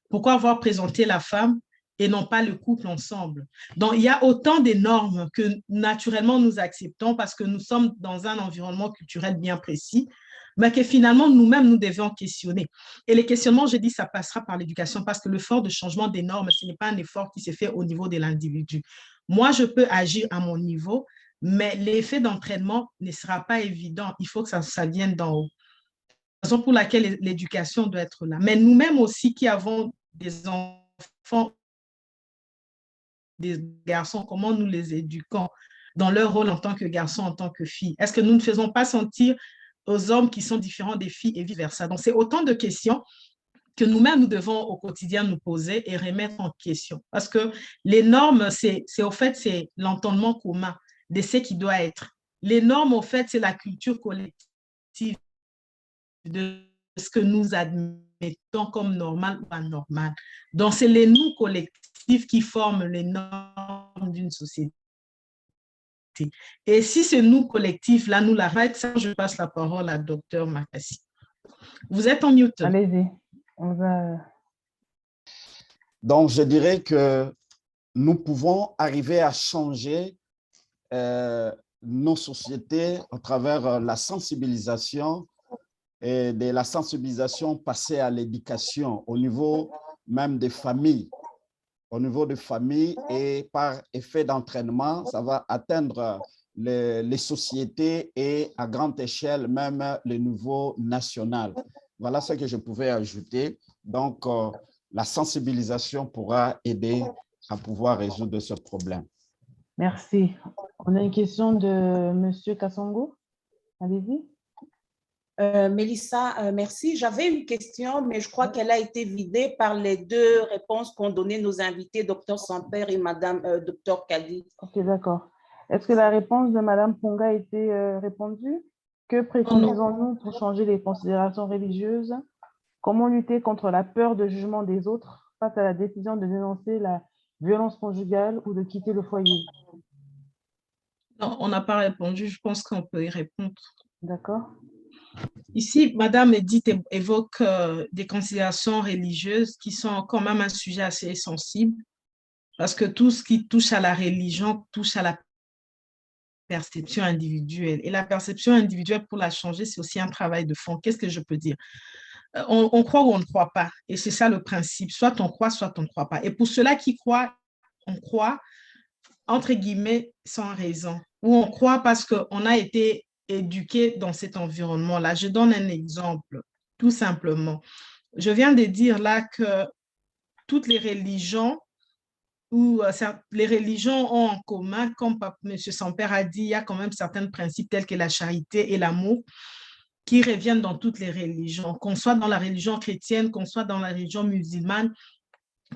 Pourquoi avoir présenté la femme et non pas le couple ensemble? Donc, il y a autant de normes que naturellement nous acceptons parce que nous sommes dans un environnement culturel bien précis, mais que finalement nous-mêmes nous devons questionner. Et les questionnements, je dis, ça passera par l'éducation parce que l'effort de changement des normes, ce n'est pas un effort qui se fait au niveau de l'individu. Moi, je peux agir à mon niveau, mais l'effet d'entraînement ne sera pas évident. Il faut que ça vienne d'en haut. Raison pour laquelle l'éducation doit être là. Mais nous-mêmes aussi qui avons des enfants, des garçons, comment nous les éduquons dans leur rôle en tant que garçon, en tant que fille? Est-ce que nous ne faisons pas sentir aux hommes qui sont différents des filles et vice-versa? Donc, c'est autant de questions que nous-mêmes, nous devons au quotidien nous poser et remettre en question. Parce que les normes, au fait, c'est l'entendement commun de ce qui doit être. Les normes, au fait, c'est la culture collective de ce que nous admettons comme normal ou anormal. Donc, c'est les nous collectifs qui forment les normes d'une société. Et si ce nous collectif-là, nous l'arrête, ça, je passe la parole à Dr Makassi. Vous êtes en mute. Allez-y. On va... Donc, je dirais que nous pouvons arriver à changer nos sociétés à travers la sensibilisation et de la sensibilisation passée à l'éducation au niveau même des familles. Au niveau des familles et par effet d'entraînement, ça va atteindre les sociétés et à grande échelle même le niveau national. Voilà ce que je pouvais ajouter. Donc, la sensibilisation pourra aider à pouvoir résoudre ce problème. Merci. On a une question de M. Kassongo. Allez-y. Mélissa, merci. J'avais une question, mais je crois qu'elle a été vidée par les deux réponses qu'ont données nos invités, Dr Samper et Madame Dr Kadi. Ok, d'accord. Est-ce que la réponse de Madame Ponga a été répondue? Que préconisons-nous pour changer les considérations religieuses? Comment lutter contre la peur de jugement des autres face à la décision de dénoncer la violence conjugale ou de quitter le foyer? Non, on n'a pas répondu. Je pense qu'on peut y répondre. D'accord? Ici, Madame Edith évoque des considérations religieuses qui sont quand même un sujet assez sensible parce que tout ce qui touche à la religion touche à la perception individuelle. Et la perception individuelle, pour la changer, c'est aussi un travail de fond. Qu'est-ce que je peux dire? On croit ou on ne croit pas. Et c'est ça le principe. Soit on croit, soit on ne croit pas. Et pour ceux-là qui croient, on croit, entre guillemets, sans raison. Ou on croit parce qu'on a été éduqué dans cet environnement-là. Je donne un exemple, tout simplement. Je viens de dire là que toutes les religions où les religions ont en commun, comme M. Sampère a dit, il y a quand même certains principes tels que la charité et l'amour qui reviennent dans toutes les religions, qu'on soit dans la religion chrétienne, qu'on soit dans la religion musulmane,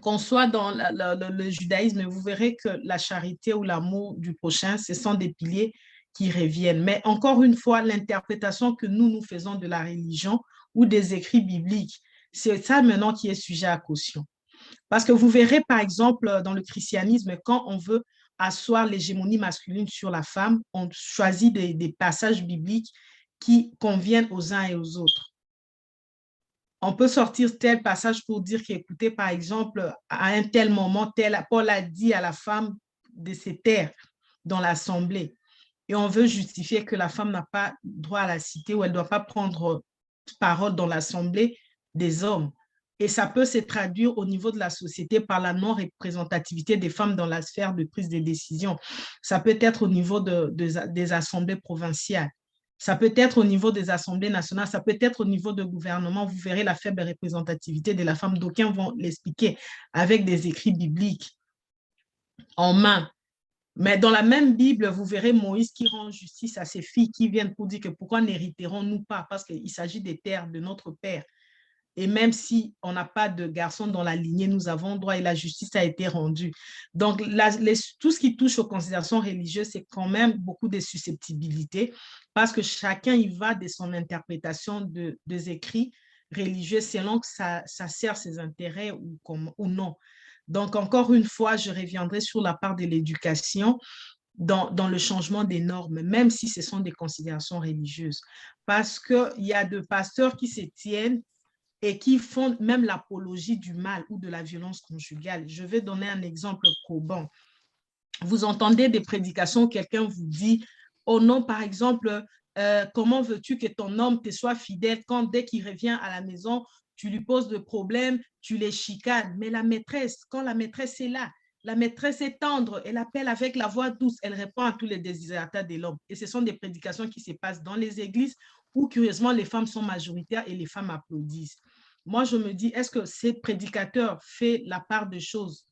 qu'on soit dans le judaïsme, vous verrez que la charité ou l'amour du prochain, ce sont des piliers qui reviennent. Mais encore une fois, l'interprétation que nous faisons de la religion ou des écrits bibliques, c'est ça maintenant qui est sujet à caution. Parce que vous verrez, par exemple, dans le christianisme, quand on veut asseoir l'hégémonie masculine sur la femme, on choisit des passages bibliques qui conviennent aux uns et aux autres. On peut sortir tel passage pour dire qu'écoutez, par exemple, à un tel moment, Paul a dit à la femme de se taire dans l'assemblée. Et on veut justifier que la femme n'a pas droit à la cité ou elle ne doit pas prendre parole dans l'assemblée des hommes. Et ça peut se traduire au niveau de la société par la non-représentativité des femmes dans la sphère de prise de décision. Ça peut être au niveau des assemblées provinciales. Ça peut être au niveau des assemblées nationales, ça peut être au niveau de gouvernement. Vous verrez la faible représentativité de la femme. D'aucuns vont l'expliquer avec des écrits bibliques en main. Mais dans la même Bible, vous verrez Moïse qui rend justice à ses filles qui viennent pour dire que pourquoi n'hériterons-nous pas? Parce qu'il s'agit des terres de notre père. Et même si on n'a pas de garçons dans la lignée, nous avons droit et la justice a été rendue. Donc, tout ce qui touche aux considérations religieuses, c'est quand même beaucoup de susceptibilités parce que chacun y va de son interprétation des écrits religieux selon que ça sert ses intérêts ou non. Donc, encore une fois, je reviendrai sur la part de l'éducation dans le changement des normes, même si ce sont des considérations religieuses. Parce qu'il y a de pasteurs qui se tiennent et qui font même l'apologie du mal ou de la violence conjugale. Je vais donner un exemple probant. Vous entendez des prédications où quelqu'un vous dit, oh non, par exemple, comment veux-tu que ton homme te soit fidèle quand dès qu'il revient à la maison, tu lui poses des problèmes, tu les chicanes. Mais la maîtresse, quand la maîtresse est là, la maîtresse est tendre, elle appelle avec la voix douce, elle répond à tous les désirata de l'homme. Et ce sont des prédications qui se passent dans les églises où, curieusement, les femmes sont majoritaires et les femmes applaudissent. Moi, je me dis, est-ce que ce prédicateur fait la part des choses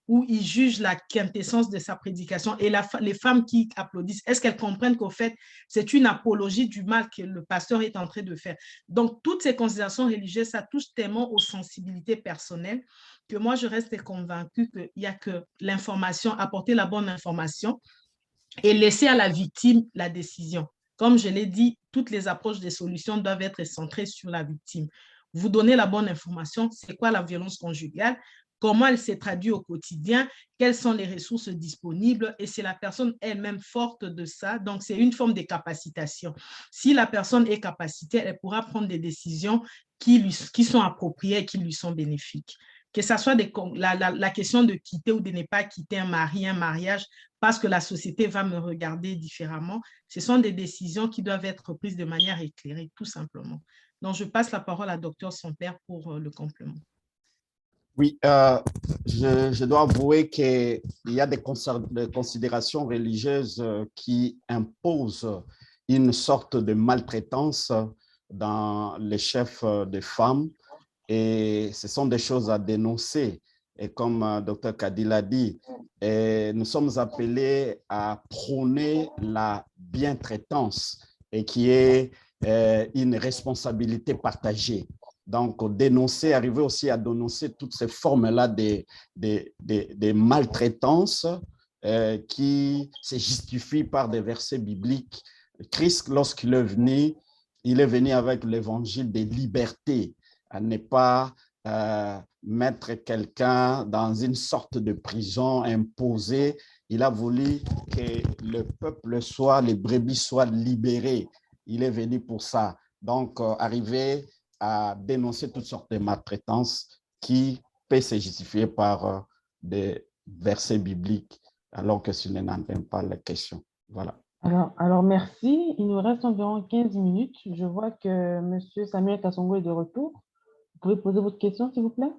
où il juge la quintessence de sa prédication et les femmes qui applaudissent, est-ce qu'elles comprennent qu'au fait, c'est une apologie du mal que le pasteur est en train de faire? Donc, toutes ces considérations religieuses, ça touche tellement aux sensibilités personnelles que moi, je reste convaincue qu'il n'y a que l'information, apporter la bonne information et laisser à la victime la décision. Comme je l'ai dit, toutes les approches des solutions doivent être centrées sur la victime. Vous donnez la bonne information, c'est quoi la violence conjugale, comment elle s'est traduite au quotidien, quelles sont les ressources disponibles, et c'est la personne elle-même forte de ça. Donc, c'est une forme de capacitation. Si la personne est capacitée, elle pourra prendre des décisions qui sont appropriées et qui lui sont bénéfiques. Que ce soit la question de quitter ou de ne pas quitter un mari, un mariage, parce que la société va me regarder différemment, ce sont des décisions qui doivent être prises de manière éclairée, tout simplement. Donc, je passe la parole à Dr. Sampère pour le complément. Oui, je dois avouer qu'il y a des considérations religieuses qui imposent une sorte de maltraitance dans les chefs de femmes et ce sont des choses à dénoncer. Et comme Dr. Kadi l'a dit, nous sommes appelés à prôner la bientraitance et qui est une responsabilité partagée. Donc, dénoncer, arriver aussi à dénoncer toutes ces formes-là de maltraitance qui se justifient par des versets bibliques. Christ, lorsqu'il est venu avec l'évangile des libertés, à ne pas mettre quelqu'un dans une sorte de prison imposée. Il a voulu que le peuple soit, les brebis soient libérés. Il est venu pour ça. Donc, arriver à dénoncer toutes sortes de maltraitances qui peuvent se justifier par des versets bibliques, alors que ce n'en est pas la question. Voilà. Alors, merci. Il nous reste environ 15 minutes. Je vois que M. Samuel Kassongo est de retour. Vous pouvez poser votre question, s'il vous plaît?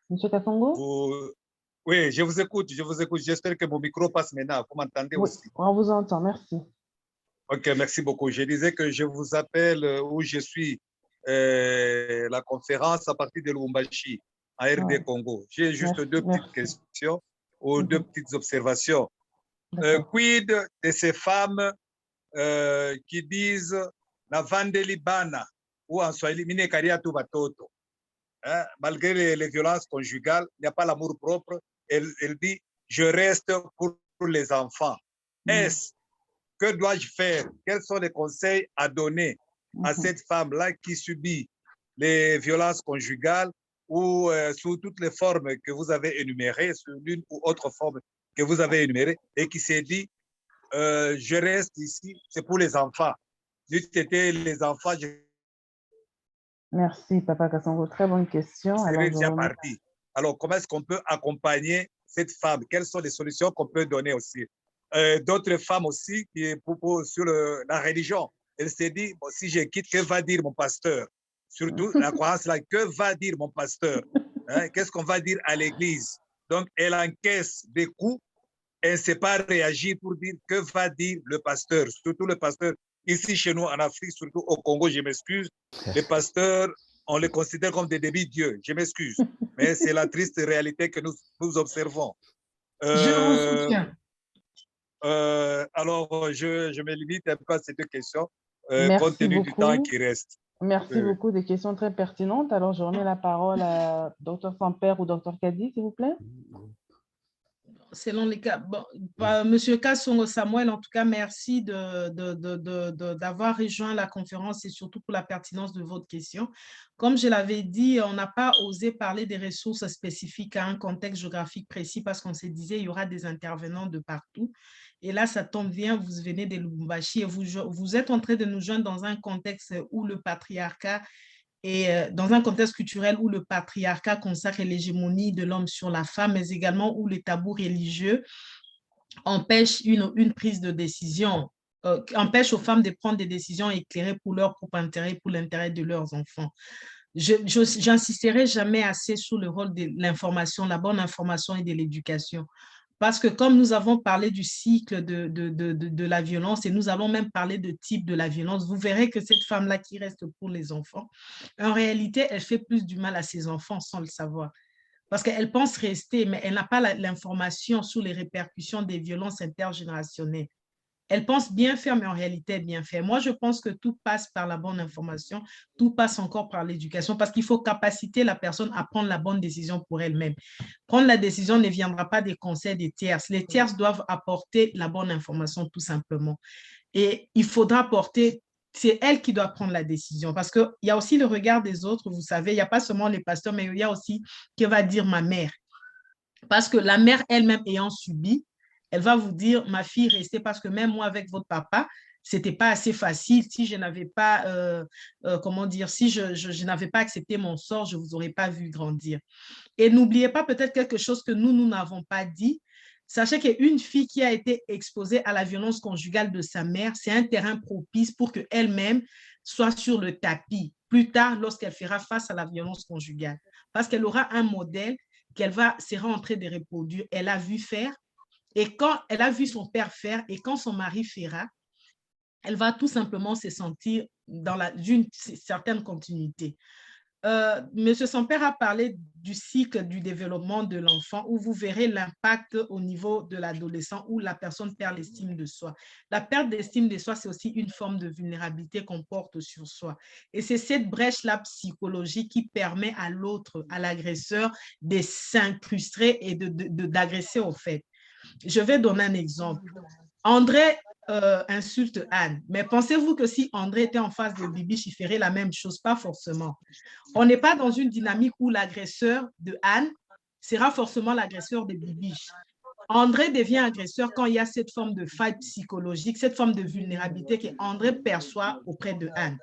Monsieur Kassongo? Oui, je vous écoute, J'espère que mon micro passe maintenant. Vous m'entendez Oui, aussi? on vous entend, merci. Ok, merci beaucoup. Je disais que je vous appelle où je suis la conférence à partir de Lubumbashi, en RD Congo. J'ai juste deux petites questions ou deux petites observations. Quid de ces femmes qui disent na vandeli bana ou en swahili mine karia tu batoto. Malgré les violences conjugales, il n'y a pas l'amour propre. Elle dit, je reste pour les enfants. Que dois-je faire? Quels sont les conseils à donner à cette femme-là qui subit les violences conjugales ou sous toutes les formes que vous avez énumérées, sous l'une ou autre forme que vous avez énumérée, et qui s'est dit, je reste ici, c'est pour les enfants. N'eût été les enfants, je Merci, Papa Kassongo. Très bonne question. serais déjà parti. Alors, comment est-ce qu'on peut accompagner cette femme? Quelles sont les solutions qu'on peut donner aussi? D'autres femmes aussi qui proposent sur la religion. Elle s'est dit, bon, si je quitte, que va dire mon pasteur? Surtout la croyance là, que va dire mon pasteur? Qu'est-ce qu'on va dire à l'église? Donc, elle encaisse des coups. Elle ne sait pas réagir pour dire que va dire le pasteur. Surtout le pasteur ici chez nous en Afrique, surtout au Congo, je m'excuse. Les pasteurs, on les considère comme des demi-dieux. Je m'excuse. Mais c'est la triste réalité que nous observons. Je vous soutiens. Alors, je me limite un peu à ces deux questions, compte Merci tenu beaucoup. du temps qui reste. Merci beaucoup, des questions très pertinentes. Alors, je remets la parole à Dr Samper ou Dr Kadi, s'il vous plaît. Selon les cas. Bon, Monsieur Kassongo Samuel, en tout cas, merci d'avoir rejoint la conférence et surtout pour la pertinence de votre question. Comme je l'avais dit, on n'a pas osé parler des ressources spécifiques à un contexte géographique précis parce qu'on se disait qu'il y aura des intervenants de partout. Et là, ça tombe bien, vous venez de Lubumbashi et vous êtes en train de nous joindre dans un contexte où le patriarcat et dans un contexte culturel où le patriarcat consacre l'hégémonie de l'homme sur la femme, mais également où les tabous religieux empêchent une prise de décision, empêchent aux femmes de prendre des décisions éclairées pour leur propre intérêt, pour l'intérêt de leurs enfants. J'insisterai jamais assez sur le rôle de l'information, la bonne information et de l'éducation. Parce que comme nous avons parlé du cycle de la violence et nous allons même parler de type de la violence, vous verrez que cette femme-là qui reste pour les enfants, en réalité, elle fait plus du mal à ses enfants sans le savoir. Parce qu'elle pense rester, mais elle n'a pas l'information sur les répercussions des violences intergénérationnelles. Elle pense bien faire, mais en réalité, bien faire. Moi, je pense que tout passe par la bonne information, tout passe encore par l'éducation, parce qu'il faut capaciter la personne à prendre la bonne décision pour elle-même. Prendre la décision ne viendra pas des conseils des tierces. Les tierces doivent apporter la bonne information, tout simplement. Et il faudra apporter, c'est elle qui doit prendre la décision, parce qu'il y a aussi le regard des autres, vous savez, il n'y a pas seulement les pasteurs, mais il y a aussi que va dire ma mère. Parce que la mère elle-même ayant subi, elle va vous dire, ma fille, restez, parce que même moi, avec votre papa, ce n'était pas assez facile. Si je n'avais pas, comment dire, si je n'avais pas accepté mon sort, je ne vous aurais pas vu grandir. Et n'oubliez pas peut-être quelque chose que nous n'avons pas dit. Sachez qu'une fille qui a été exposée à la violence conjugale de sa mère, c'est un terrain propice pour qu'elle-même soit sur le tapis plus tard lorsqu'elle fera face à la violence conjugale. Parce qu'elle aura un modèle qu'elle sera en train de reproduire. Elle a vu faire. Et quand elle a vu son père faire et quand son mari fera, elle va tout simplement se sentir dans une certaine continuité. Monsieur Samper a parlé du cycle du développement de l'enfant où vous verrez l'impact au niveau de l'adolescent où la personne perd l'estime de soi. La perte d'estime de soi, c'est aussi une forme de vulnérabilité qu'on porte sur soi. Et c'est cette brèche-là psychologique qui permet à l'autre, à l'agresseur, de s'incruster et d'agresser au fait. Je vais donner un exemple. André insulte Anne. Mais pensez-vous que si André était en face de Bibiche, il ferait la même chose? Pas forcément. On n'est pas dans une dynamique où l'agresseur de Anne sera forcément l'agresseur de Bibiche. André devient agresseur quand il y a cette forme de faille psychologique, cette forme de vulnérabilité qu'André perçoit auprès de Anne.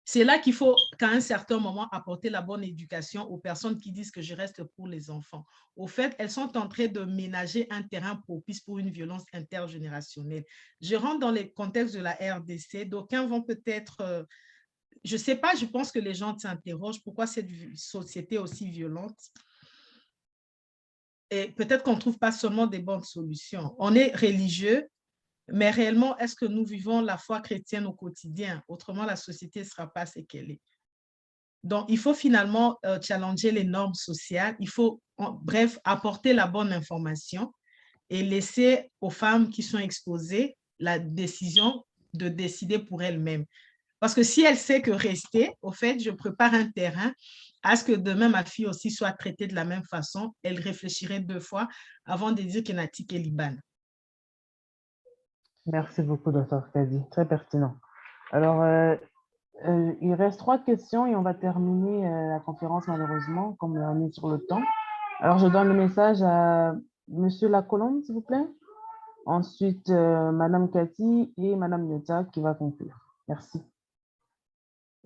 C'est là qu'il faut, qu'à un certain moment, apporter la bonne éducation aux personnes qui disent que je reste pour les enfants. Au fait, elles sont en train de ménager un terrain propice pour une violence intergénérationnelle. Je rentre dans le contexte de la RDC. D'aucuns vont peut-être, je ne sais pas, je pense que les gens s'interrogent pourquoi cette société est aussi violente. Et peut-être qu'on ne trouve pas seulement des bonnes solutions. On est religieux, mais réellement, est-ce que nous vivons la foi chrétienne au quotidien? Autrement, la société ne sera pas ce qu'elle est. Donc, il faut finalement challenger les normes sociales. Il faut, bref, apporter la bonne information et laisser aux femmes qui sont exposées la décision de décider pour elles-mêmes. Parce que si elle sait que rester, au fait, je prépare un terrain à ce que demain, ma fille aussi soit traitée de la même façon, elle réfléchirait 2 fois avant de dire qu'elle n'a tiqué Liban. Merci beaucoup, Dr. Kadi. Très pertinent. Alors, il reste 3 questions et on va terminer la conférence, malheureusement, comme on est sur le temps. Alors, je donne le message à Monsieur Lacolombe, s'il vous plaît. Ensuite, Madame Cathy et Madame Yota qui va conclure. Merci.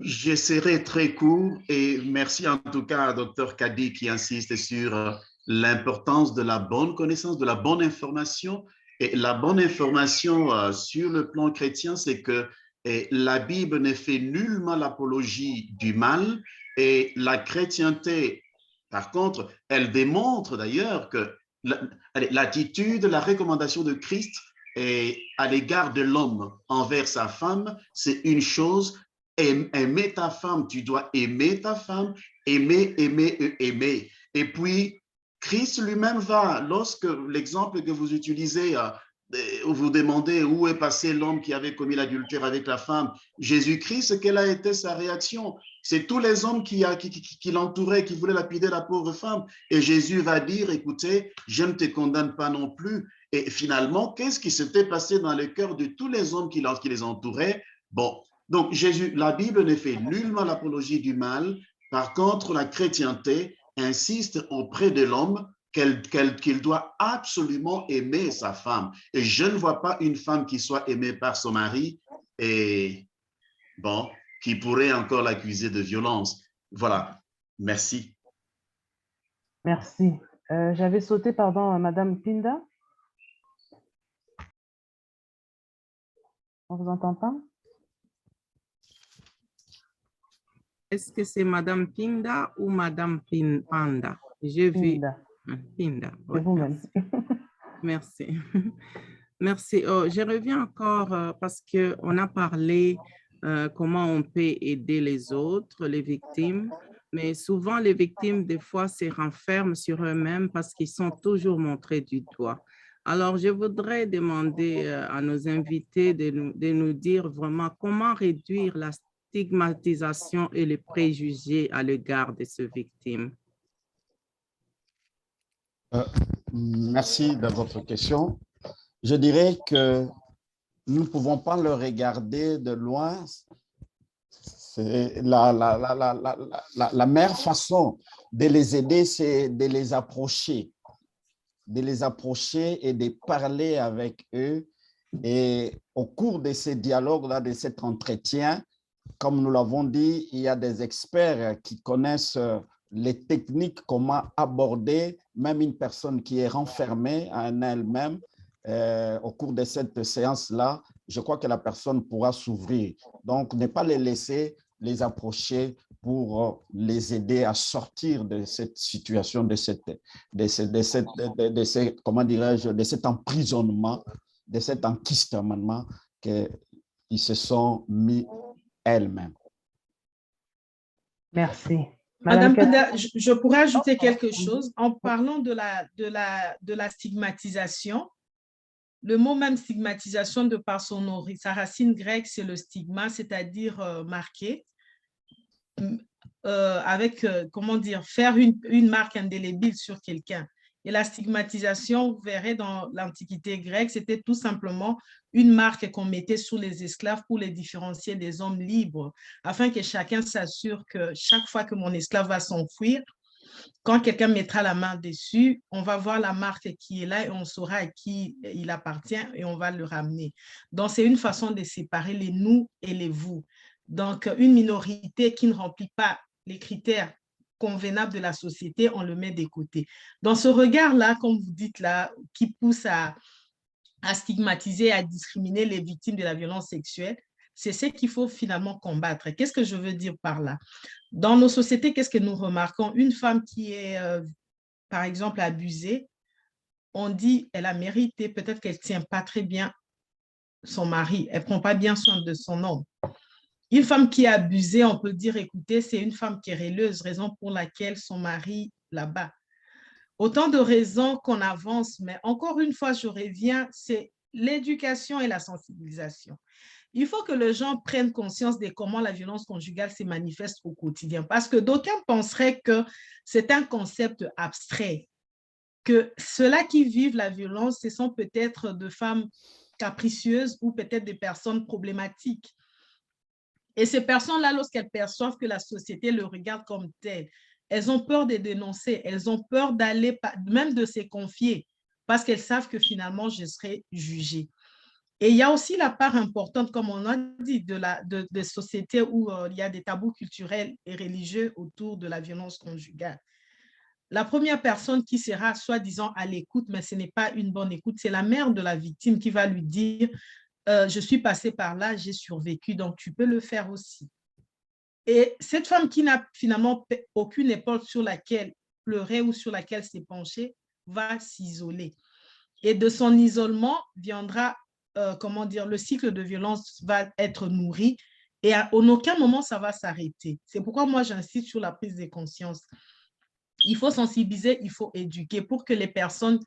J'essaierai très court et merci en tout cas à Dr. Kadi qui insiste sur l'importance de la bonne connaissance, de la bonne information. Et la bonne information sur le plan chrétien, c'est que la Bible ne fait nullement l'apologie du mal et la chrétienté, par contre, elle démontre d'ailleurs que l'attitude, la recommandation de Christ à l'égard de l'homme envers sa femme, c'est une chose. Aimer ta femme, tu dois aimer ta femme, aimer. Et puis, Christ lui-même va, lorsque l'exemple que vous utilisez, vous demandez où est passé l'homme qui avait commis l'adultère avec la femme, Jésus-Christ, quelle a été sa réaction? C'est tous les hommes qui l'entouraient, qui voulaient lapider la pauvre femme. Et Jésus va dire, écoutez, je ne te condamne pas non plus. Et finalement, qu'est-ce qui s'était passé dans le cœur de tous les hommes qui les entouraient? Bon, donc, la Bible ne fait nullement l'apologie du mal. Par contre, la chrétienté insiste auprès de l'homme qu'il doit absolument aimer sa femme. Et je ne vois pas une femme qui soit aimée par son mari et, bon, qui pourrait encore l'accuser de violence. Voilà. Merci. Merci. J'avais sauté, pardon, Madame Pinda. On vous entend pas? Est-ce que c'est Madame Pinda ou Madame Panda? J'ai vu Pinda. C'est vous-même. Merci. Merci. Oh, je reviens encore parce qu'on a parlé comment on peut aider les autres, les victimes, mais souvent les victimes, des fois, se renferment sur eux-mêmes parce qu'ils sont toujours montrés du doigt. Alors, je voudrais demander à nos invités de nous dire vraiment comment réduire la stigmatisation et les préjugés à l'égard de ces victimes. Merci de votre question. Je dirais que nous ne pouvons pas le regarder de loin. C'est la meilleure façon de les aider, c'est de les approcher et de parler avec eux. Et au cours de ces dialogues-là, de cet entretien, comme nous l'avons dit, il y a des experts qui connaissent les techniques, comment aborder même une personne qui est renfermée en elle-même. Au cours de cette séance-là, je crois que la personne pourra s'ouvrir. Donc, ne pas les laisser, les approcher pour les aider à sortir de cette situation, de cet emprisonnement, de cet enquistement qu'ils se sont mis elles-mêmes. Merci. Madame Pinda, je pourrais ajouter quelque chose en parlant de la stigmatisation. Le mot même stigmatisation, de par sa racine grecque, c'est le stigma, c'est-à-dire marqué, avec, comment dire, faire une marque indélébile sur quelqu'un. Et la stigmatisation, vous verrez dans l'Antiquité grecque, c'était tout simplement une marque qu'on mettait sur les esclaves pour les différencier des hommes libres, afin que chacun s'assure que chaque fois que mon esclave va s'enfuir, quand quelqu'un mettra la main dessus, on va voir la marque qui est là et on saura à qui il appartient et on va le ramener. Donc, c'est une façon de séparer les nous et les vous. Donc, une minorité qui ne remplit pas les critères convenables de la société, on le met de côté. Dans ce regard-là, comme vous dites là, qui pousse à stigmatiser, à discriminer les victimes de la violence sexuelle, c'est ce qu'il faut finalement combattre. Qu'est-ce que je veux dire par là? Dans nos sociétés, qu'est-ce que nous remarquons? Une femme qui est, par exemple, abusée, on dit elle a mérité, peut-être qu'elle ne tient pas très bien son mari, elle ne prend pas bien soin de son homme. Une femme qui est abusée, on peut dire, écoutez, c'est une femme querelleuse, raison pour laquelle son mari la bat. Autant de raisons qu'on avance, mais encore une fois, je reviens, c'est l'éducation et la sensibilisation. Il faut que les gens prennent conscience de comment la violence conjugale se manifeste au quotidien, parce que d'aucuns penseraient que c'est un concept abstrait, que ceux-là qui vivent la violence, ce sont peut-être de femmes capricieuses ou peut-être des personnes problématiques. Et ces personnes-là, lorsqu'elles perçoivent que la société le regarde comme tel, elles ont peur de dénoncer, elles ont peur d'aller, même de se confier, parce qu'elles savent que finalement, je serai jugée. Et il y a aussi la part importante, comme on a dit, de sociétés où il y a des tabous culturels et religieux autour de la violence conjugale. La première personne qui sera soi-disant à l'écoute, mais ce n'est pas une bonne écoute, c'est la mère de la victime qui va lui dire je suis passée par là, j'ai survécu, donc tu peux le faire aussi. Et cette femme qui n'a finalement aucune épaule sur laquelle pleurer ou sur laquelle s'épancher va s'isoler. Et de son isolement viendra, comment dire, le cycle de violence va être nourri et en aucun moment ça va s'arrêter. C'est pourquoi moi j'insiste sur la prise de conscience. Il faut sensibiliser, il faut éduquer pour que les personnes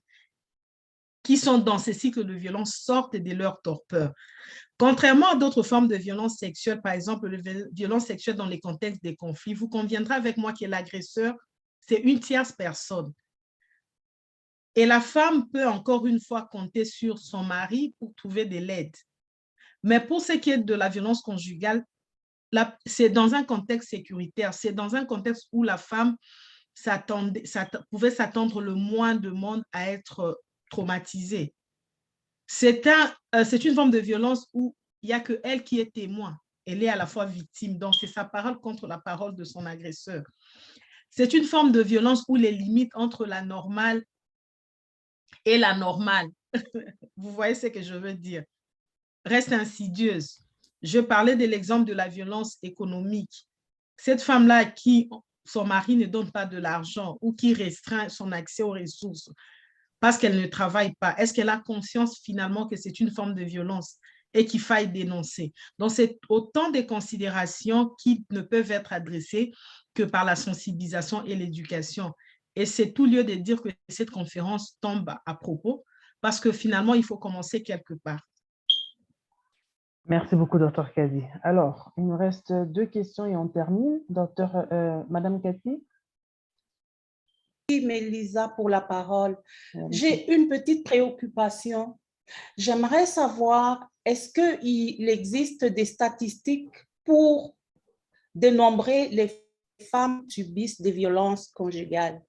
qui sont dans ces cycles de violence sortent de leur torpeur. Contrairement à d'autres formes de violence sexuelle, par exemple, la violence sexuelle dans les contextes des conflits, vous conviendrez avec moi que l'agresseur, c'est une tierce personne. Et la femme peut encore une fois compter sur son mari pour trouver de l'aide. Mais pour ce qui est de la violence conjugale, c'est dans un contexte sécuritaire, c'est dans un contexte où la femme pouvait s'attendre le moins de monde à être traumatisée. C'est une forme de violence où il n'y a que elle qui est témoin. Elle est à la fois victime, donc c'est sa parole contre la parole de son agresseur. C'est une forme de violence où les limites entre la normale et la normale, vous voyez ce que je veux dire, restent insidieuses. Je parlais de l'exemple de la violence économique. Cette femme-là à qui son mari ne donne pas de l'argent ou qui restreint son accès aux ressources parce qu'elle ne travaille pas, est-ce qu'elle a conscience finalement que c'est une forme de violence et qu'il faille dénoncer? Donc, c'est autant de considérations qui ne peuvent être adressées que par la sensibilisation et l'éducation. Et c'est tout lieu de dire que cette conférence tombe à propos parce que finalement, il faut commencer quelque part. Merci beaucoup, Dr Kadi. Alors, il nous reste 2 questions et on termine. Madame Cathy. Merci, Mélisa, pour la parole. J'ai une petite préoccupation. J'aimerais savoir, est-ce qu'il existe des statistiques pour dénombrer les femmes qui subissent des violences conjugales?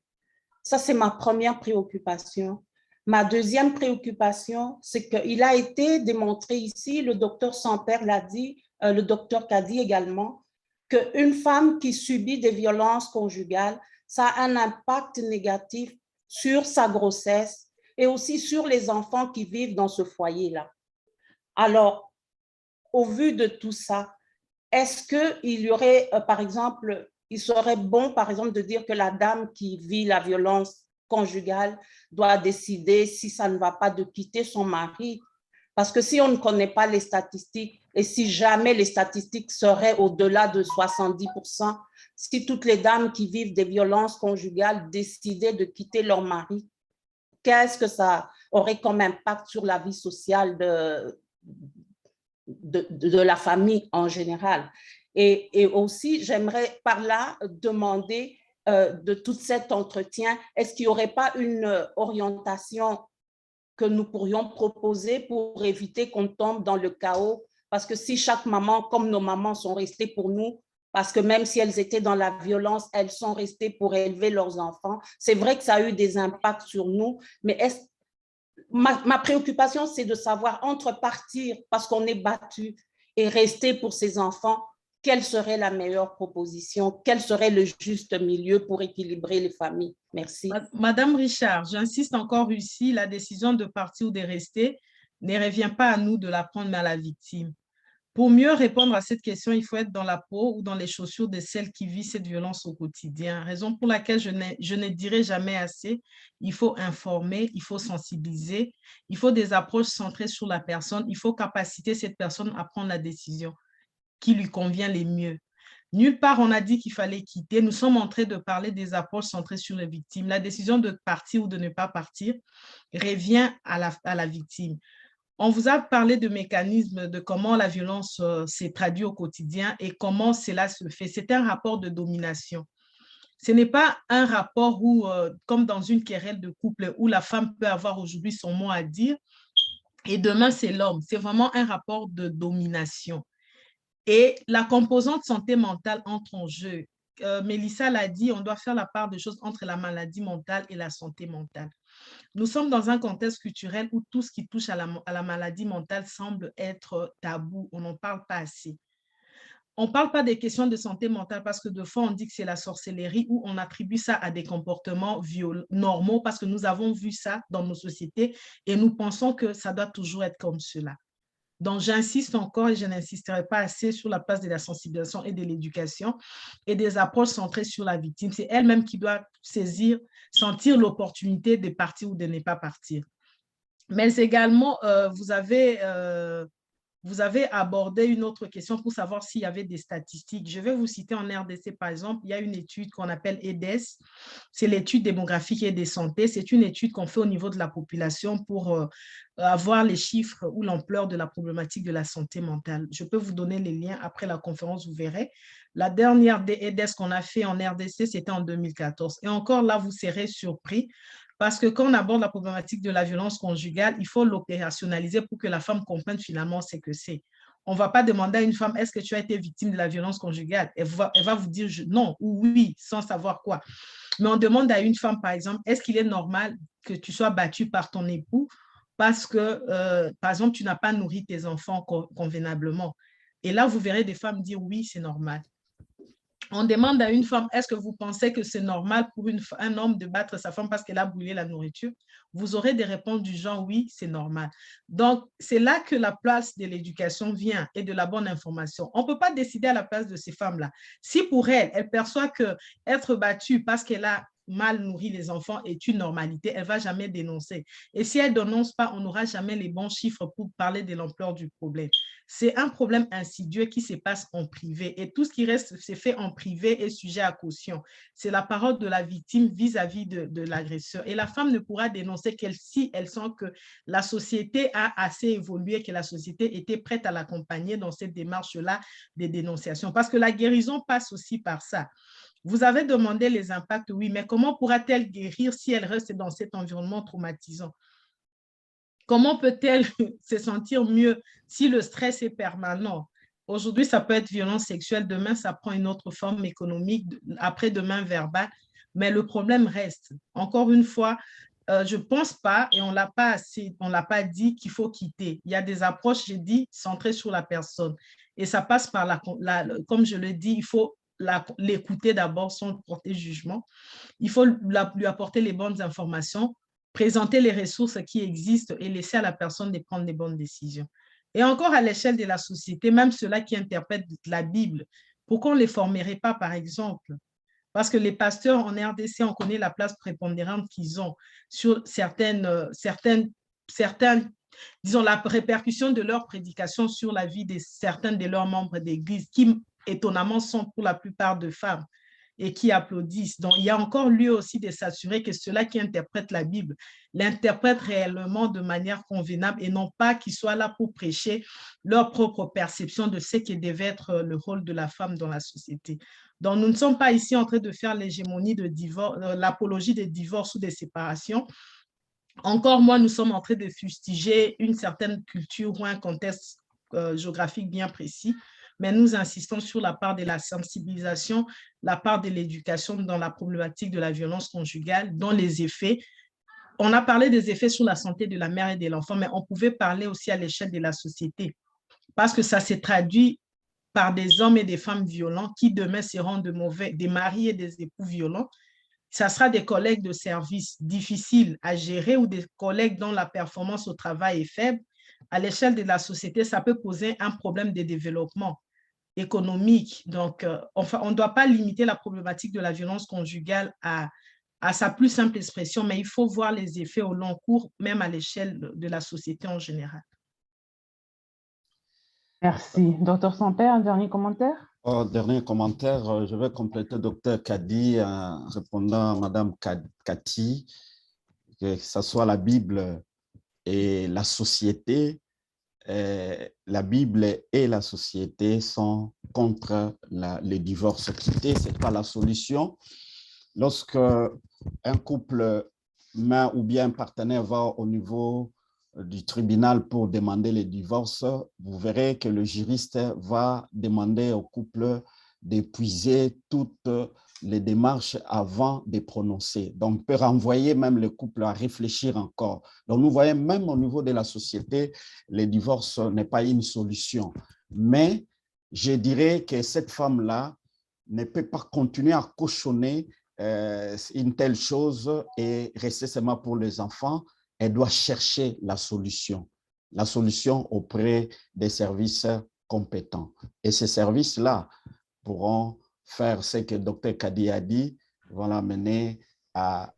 Ça, c'est ma première préoccupation. Ma deuxième préoccupation, c'est qu'il a été démontré ici, le docteur Samper l'a dit, le docteur Kadi également, qu'une femme qui subit des violences conjugales, ça a un impact négatif sur sa grossesse et aussi sur les enfants qui vivent dans ce foyer-là. Alors, au vu de tout ça, est-ce qu'il y aurait, par exemple, il serait bon, par exemple, de dire que la dame qui vit la violence conjugale doit décider, si ça ne va pas, de quitter son mari? Parce que si on ne connaît pas les statistiques, et si jamais les statistiques seraient au-delà de 70%, si toutes les dames qui vivent des violences conjugales décidaient de quitter leur mari, qu'est-ce que ça aurait comme impact sur la vie sociale de la famille en général? Et aussi, j'aimerais par là demander de tout cet entretien, est-ce qu'il n'y aurait pas une orientation que nous pourrions proposer pour éviter qu'on tombe dans le chaos? Parce que si chaque maman, comme nos mamans sont restées pour nous, parce que même si elles étaient dans la violence, elles sont restées pour élever leurs enfants. C'est vrai que ça a eu des impacts sur nous, mais ma préoccupation, c'est de savoir entre partir parce qu'on est battu et rester pour ses enfants, quelle serait la meilleure proposition, quel serait le juste milieu pour équilibrer les familles. Merci. Madame Richard, j'insiste encore ici, la décision de partir ou de rester ne revient pas à nous de la prendre, mais à la victime. Pour mieux répondre à cette question, il faut être dans la peau ou dans les chaussures de celle qui vit cette violence au quotidien. Raison pour laquelle je ne dirai jamais assez. Il faut informer, il faut sensibiliser, il faut des approches centrées sur la personne, il faut capaciter cette personne à prendre la décision qui lui convient le mieux. Nulle part, on a dit qu'il fallait quitter. Nous sommes en train de parler des approches centrées sur les victimes. La décision de partir ou de ne pas partir revient à la victime. On vous a parlé de mécanismes, de comment la violence s'est traduite au quotidien et comment cela se fait. C'est un rapport de domination. Ce n'est pas un rapport où, comme dans une querelle de couple, où la femme peut avoir aujourd'hui son mot à dire et demain, c'est l'homme. C'est vraiment un rapport de domination. Et la composante santé mentale entre en jeu. Mélissa l'a dit, on doit faire la part des choses entre la maladie mentale et la santé mentale. Nous sommes dans un contexte culturel où tout ce qui touche à la maladie mentale semble être tabou. On n'en parle pas assez. On ne parle pas des questions de santé mentale parce que de fois, on dit que c'est la sorcellerie ou on attribue ça à des comportements normaux parce que nous avons vu ça dans nos sociétés et nous pensons que ça doit toujours être comme cela. Donc, j'insiste encore et je n'insisterai pas assez sur la place de la sensibilisation et de l'éducation et des approches centrées sur la victime. C'est elle-même qui doit sentir l'opportunité de partir ou de ne pas partir. Mais également, vous avez abordé une autre question pour savoir s'il y avait des statistiques. Je vais vous citer en RDC, par exemple, il y a une étude qu'on appelle EDES, c'est l'étude démographique et de santé. C'est une étude qu'on fait au niveau de la population pour avoir les chiffres ou l'ampleur de la problématique de la santé mentale. Je peux vous donner les liens après la conférence, vous verrez. La dernière des EDES qu'on a fait en RDC, c'était en 2014. Et encore là, vous serez surpris. Parce que quand on aborde la problématique de la violence conjugale, il faut l'opérationnaliser pour que la femme comprenne finalement ce que c'est. On ne va pas demander à une femme, est-ce que tu as été victime de la violence conjugale? Elle va vous dire non ou oui, sans savoir quoi. Mais on demande à une femme, par exemple, est-ce qu'il est normal que tu sois battue par ton époux parce que, par exemple, tu n'as pas nourri tes enfants convenablement? Et là, vous verrez des femmes dire oui, c'est normal. On demande à une femme, est-ce que vous pensez que c'est normal pour un homme de battre sa femme parce qu'elle a brûlé la nourriture? Vous aurez des réponses du genre, oui, c'est normal. Donc, c'est là que la place de l'éducation vient et de la bonne information. On ne peut pas décider à la place de ces femmes-là. Si pour elle, elle perçoit qu'être battue parce qu'elle a mal nourri les enfants est une normalité, elle ne va jamais dénoncer. Et si elle ne dénonce pas, on n'aura jamais les bons chiffres pour parler de l'ampleur du problème. C'est un problème insidieux qui se passe en privé et tout ce qui reste, c'est fait en privé est sujet à caution. C'est la parole de la victime vis-à-vis de l'agresseur. Et la femme ne pourra dénoncer qu'elle si elle sent que la société a assez évolué, que la société était prête à l'accompagner dans cette démarche-là de dénonciation. Parce que la guérison passe aussi par ça. Vous avez demandé les impacts, oui, mais comment pourra-t-elle guérir si elle reste dans cet environnement traumatisant? Comment peut-elle se sentir mieux si le stress est permanent? Aujourd'hui, ça peut être violence sexuelle, demain, ça prend une autre forme économique, après-demain, verbale, mais le problème reste. Encore une fois, je ne pense pas, et on ne l'a pas dit qu'il faut quitter. Il y a des approches, j'ai dit, centrées sur la personne. Et ça passe par, comme je le dis, il faut l'écouter d'abord sans porter jugement. Il faut lui apporter les bonnes informations, présenter les ressources qui existent et laisser à la personne de prendre les bonnes décisions. Et encore à l'échelle de la société, même ceux-là qui interprètent la Bible, pourquoi on ne les formerait pas, par exemple? Parce que les pasteurs en RDC, on connaît la place prépondérante qu'ils ont sur disons, la répercussion de leur prédication sur la vie de certains de leurs membres d'église qui, étonnamment, sont pour la plupart de femmes. et qui applaudissent. Donc, il y a encore lieu aussi de s'assurer que ceux-là qui interprètent la Bible l'interprètent réellement de manière convenable et non pas qu'ils soient là pour prêcher leur propre perception de ce qui devait être le rôle de la femme dans la société. Donc, nous ne sommes pas ici en train de faire l'hégémonie de divorce, l'apologie des divorces ou des séparations. Encore moins, nous sommes en train de fustiger une certaine culture ou un contexte géographique bien précis, mais nous insistons sur la part de la sensibilisation, la part de l'éducation dans la problématique de la violence conjugale, dont les effets. On a parlé des effets sur la santé de la mère et de l'enfant, mais on pouvait parler aussi à l'échelle de la société, parce que ça s'est traduit par des hommes et des femmes violents qui demain seront des maris et des époux violents. Ça sera des collègues de service difficiles à gérer ou des collègues dont la performance au travail est faible. À l'échelle de la société, ça peut poser un problème de développement économique. Donc, enfin, on ne doit pas limiter la problématique de la violence conjugale à sa plus simple expression, mais il faut voir les effets au long cours, même à l'échelle de la société en général. Merci. Docteur Samper, un dernier commentaire? Dernier commentaire, je vais compléter Dr Kadi en répondant à Madame Cathy, que ce soit la Bible et la société, la Bible et la société sont contre les divorces quittés, ce n'est pas la solution. Lorsque un couple ou bien un partenaire va au niveau du tribunal pour demander le divorce, vous verrez que le juriste va demander au couple d'épuiser toutes les démarches avant de prononcer. Donc, on peut renvoyer même le couple à réfléchir encore. Donc, nous voyons même au niveau de la société, le divorce n'est pas une solution. Mais je dirais que cette femme-là ne peut pas continuer à cautionner une telle chose et rester seulement pour les enfants. Elle doit chercher la solution auprès des services compétents. Et ces services-là pourront faire ce que le docteur Kadi a dit, vont l'amener à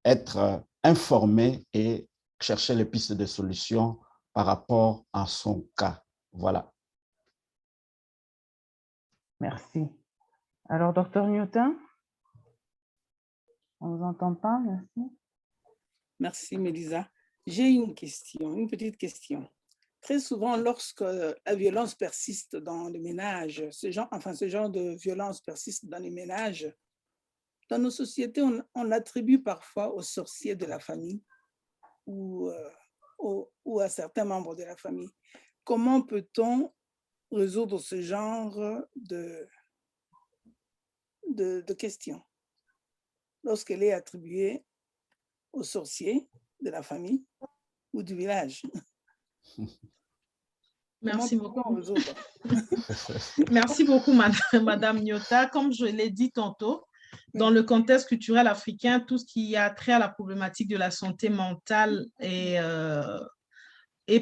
être informés et chercher les pistes de solutions par rapport à son cas. Voilà. Merci. Alors, docteur Newton, on ne vous entend pas, merci. Merci, Mélisa. J'ai une question, une petite question. Très souvent, lorsque la violence persiste dans les ménages, ce genre de violence persiste dans les ménages, dans nos sociétés, on l'attribue parfois aux sorciers de la famille ou à certains membres de la famille. Comment peut-on résoudre ce genre de questions lorsqu'elle est attribuée aux sorciers de la famille ou du village? Merci beaucoup. Merci beaucoup, Madame Nyota. Comme je l'ai dit tantôt, dans le contexte culturel africain, tout ce qui a trait à la problématique de la santé mentale est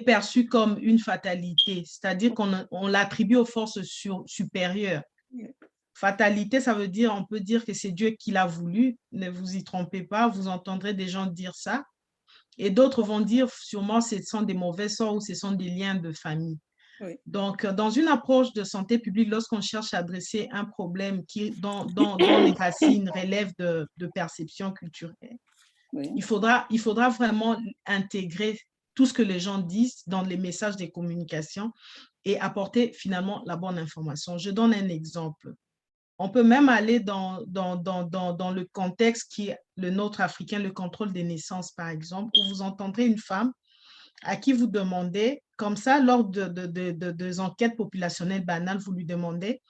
perçu comme une fatalité, c'est-à-dire qu'on l'attribue aux forces supérieures. Fatalité, ça veut dire, on peut dire que c'est Dieu qui l'a voulu, ne vous y trompez pas, vous entendrez des gens dire ça. Et d'autres vont dire sûrement ce sont des mauvais sorts ou ce sont des liens de famille. Oui. Donc, dans une approche de santé publique, lorsqu'on cherche à adresser un problème dont les racines relèvent de perceptions culturelles, oui, il faudra vraiment intégrer tout ce que les gens disent dans les messages des communications et apporter finalement la bonne information. Je donne un exemple. On peut même aller dans le contexte qui est le nôtre africain, le contrôle des naissances, par exemple, où vous entendrez une femme à qui vous demandez, comme ça, lors des enquêtes populationnelles banales, vous lui demandez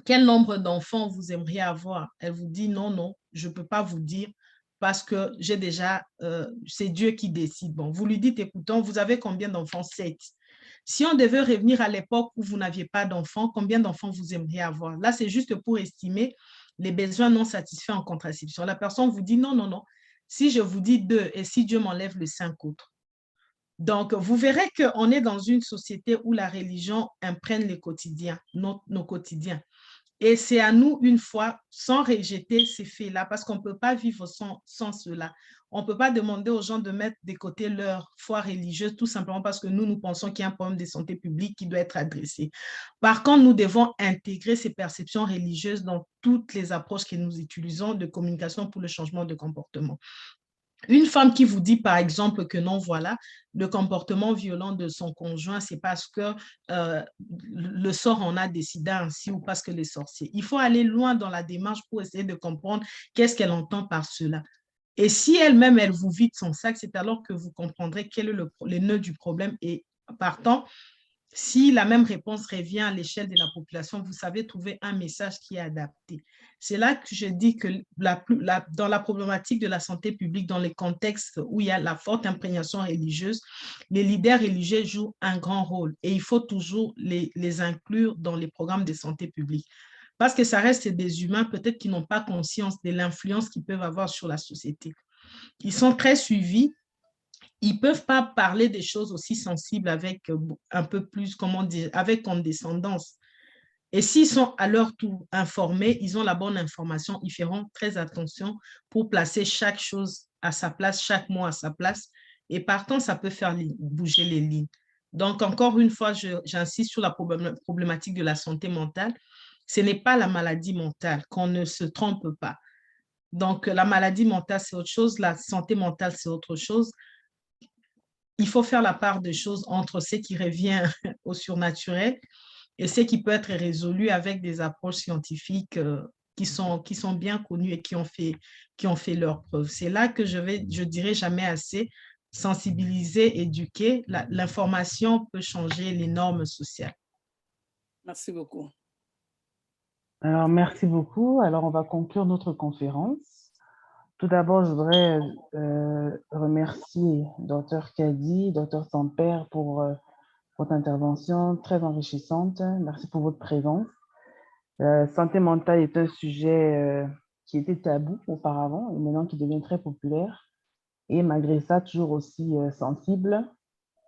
quel nombre d'enfants vous aimeriez avoir. Elle vous dit non, je ne peux pas vous dire parce que j'ai déjà, c'est Dieu qui décide. Bon, vous lui dites, écoutons, vous avez combien d'enfants? 7. Si on devait revenir à l'époque où vous n'aviez pas d'enfants, combien d'enfants vous aimeriez avoir? Là, c'est juste pour estimer les besoins non satisfaits en contraception. La personne vous dit non. Si je vous dis 2 et si Dieu m'enlève les 5 autres. Donc, vous verrez qu'on est dans une société où la religion imprègne les quotidiens, nos quotidiens. Et c'est à nous, une fois, sans rejeter ces faits-là, parce qu'on ne peut pas vivre sans cela. On ne peut pas demander aux gens de mettre de côté leur foi religieuse tout simplement parce que nous pensons qu'il y a un problème de santé publique qui doit être adressé. Par contre, nous devons intégrer ces perceptions religieuses dans toutes les approches que nous utilisons de communication pour le changement de comportement. Une femme qui vous dit, par exemple, que non, voilà, le comportement violent de son conjoint, c'est parce que le sort en a décidé ainsi ou parce que les sorciers. Il faut aller loin dans la démarche pour essayer de comprendre qu'est-ce qu'elle entend par cela. Et si elle-même, elle vous vide son sac, c'est alors que vous comprendrez quel est le nœud du problème. Et partant, si la même réponse revient à l'échelle de la population, vous savez trouver un message qui est adapté. C'est là que je dis que dans la problématique de la santé publique, dans les contextes où il y a la forte imprégnation religieuse, les leaders religieux jouent un grand rôle et il faut toujours les inclure dans les programmes de santé publique. Parce que ça reste des humains peut-être qui n'ont pas conscience de l'influence qu'ils peuvent avoir sur la société. Ils sont très suivis. Ils ne peuvent pas parler des choses aussi sensibles avec un peu plus, comment dire, avec condescendance. Et s'ils sont à leur tour informés, ils ont la bonne information, ils feront très attention pour placer chaque chose à sa place, chaque mot à sa place. Et partant, ça peut faire bouger les lignes. Donc, encore une fois, j'insiste sur la problématique de la santé mentale. Ce n'est pas la maladie mentale, qu'on ne se trompe pas. Donc, la maladie mentale, c'est autre chose, la santé mentale, c'est autre chose. Il faut faire la part des choses entre ce qui revient au surnaturel et ce qui peut être résolu avec des approches scientifiques qui sont bien connues et qui ont fait leurs preuves. C'est là que je dirais jamais assez, sensibiliser, éduquer. L'information peut changer les normes sociales. Merci beaucoup. Alors, merci beaucoup. Alors, on va conclure notre conférence. Tout d'abord, je voudrais remercier Dr Kadi, Dr Samper pour votre intervention très enrichissante. Merci pour votre présence. Santé mentale est un sujet qui était tabou auparavant et maintenant qui devient très populaire et malgré ça, toujours aussi sensible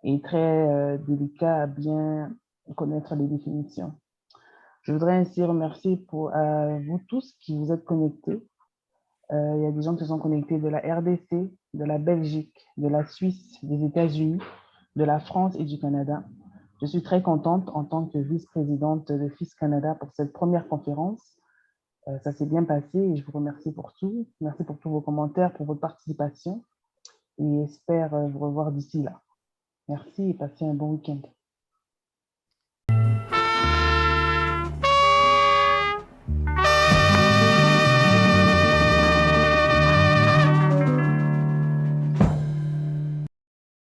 et très délicat à bien connaître les définitions. Je voudrais ainsi remercier vous tous qui vous êtes connectés. Il y a des gens qui sont connectés de la RDC, de la Belgique, de la Suisse, des États-Unis, de la France et du Canada. Je suis très contente en tant que vice-présidente de FIS Canada pour cette première conférence. Ça s'est bien passé et je vous remercie pour tout. Merci pour tous vos commentaires, pour votre participation et espère vous revoir d'ici là. Merci et passez un bon week-end.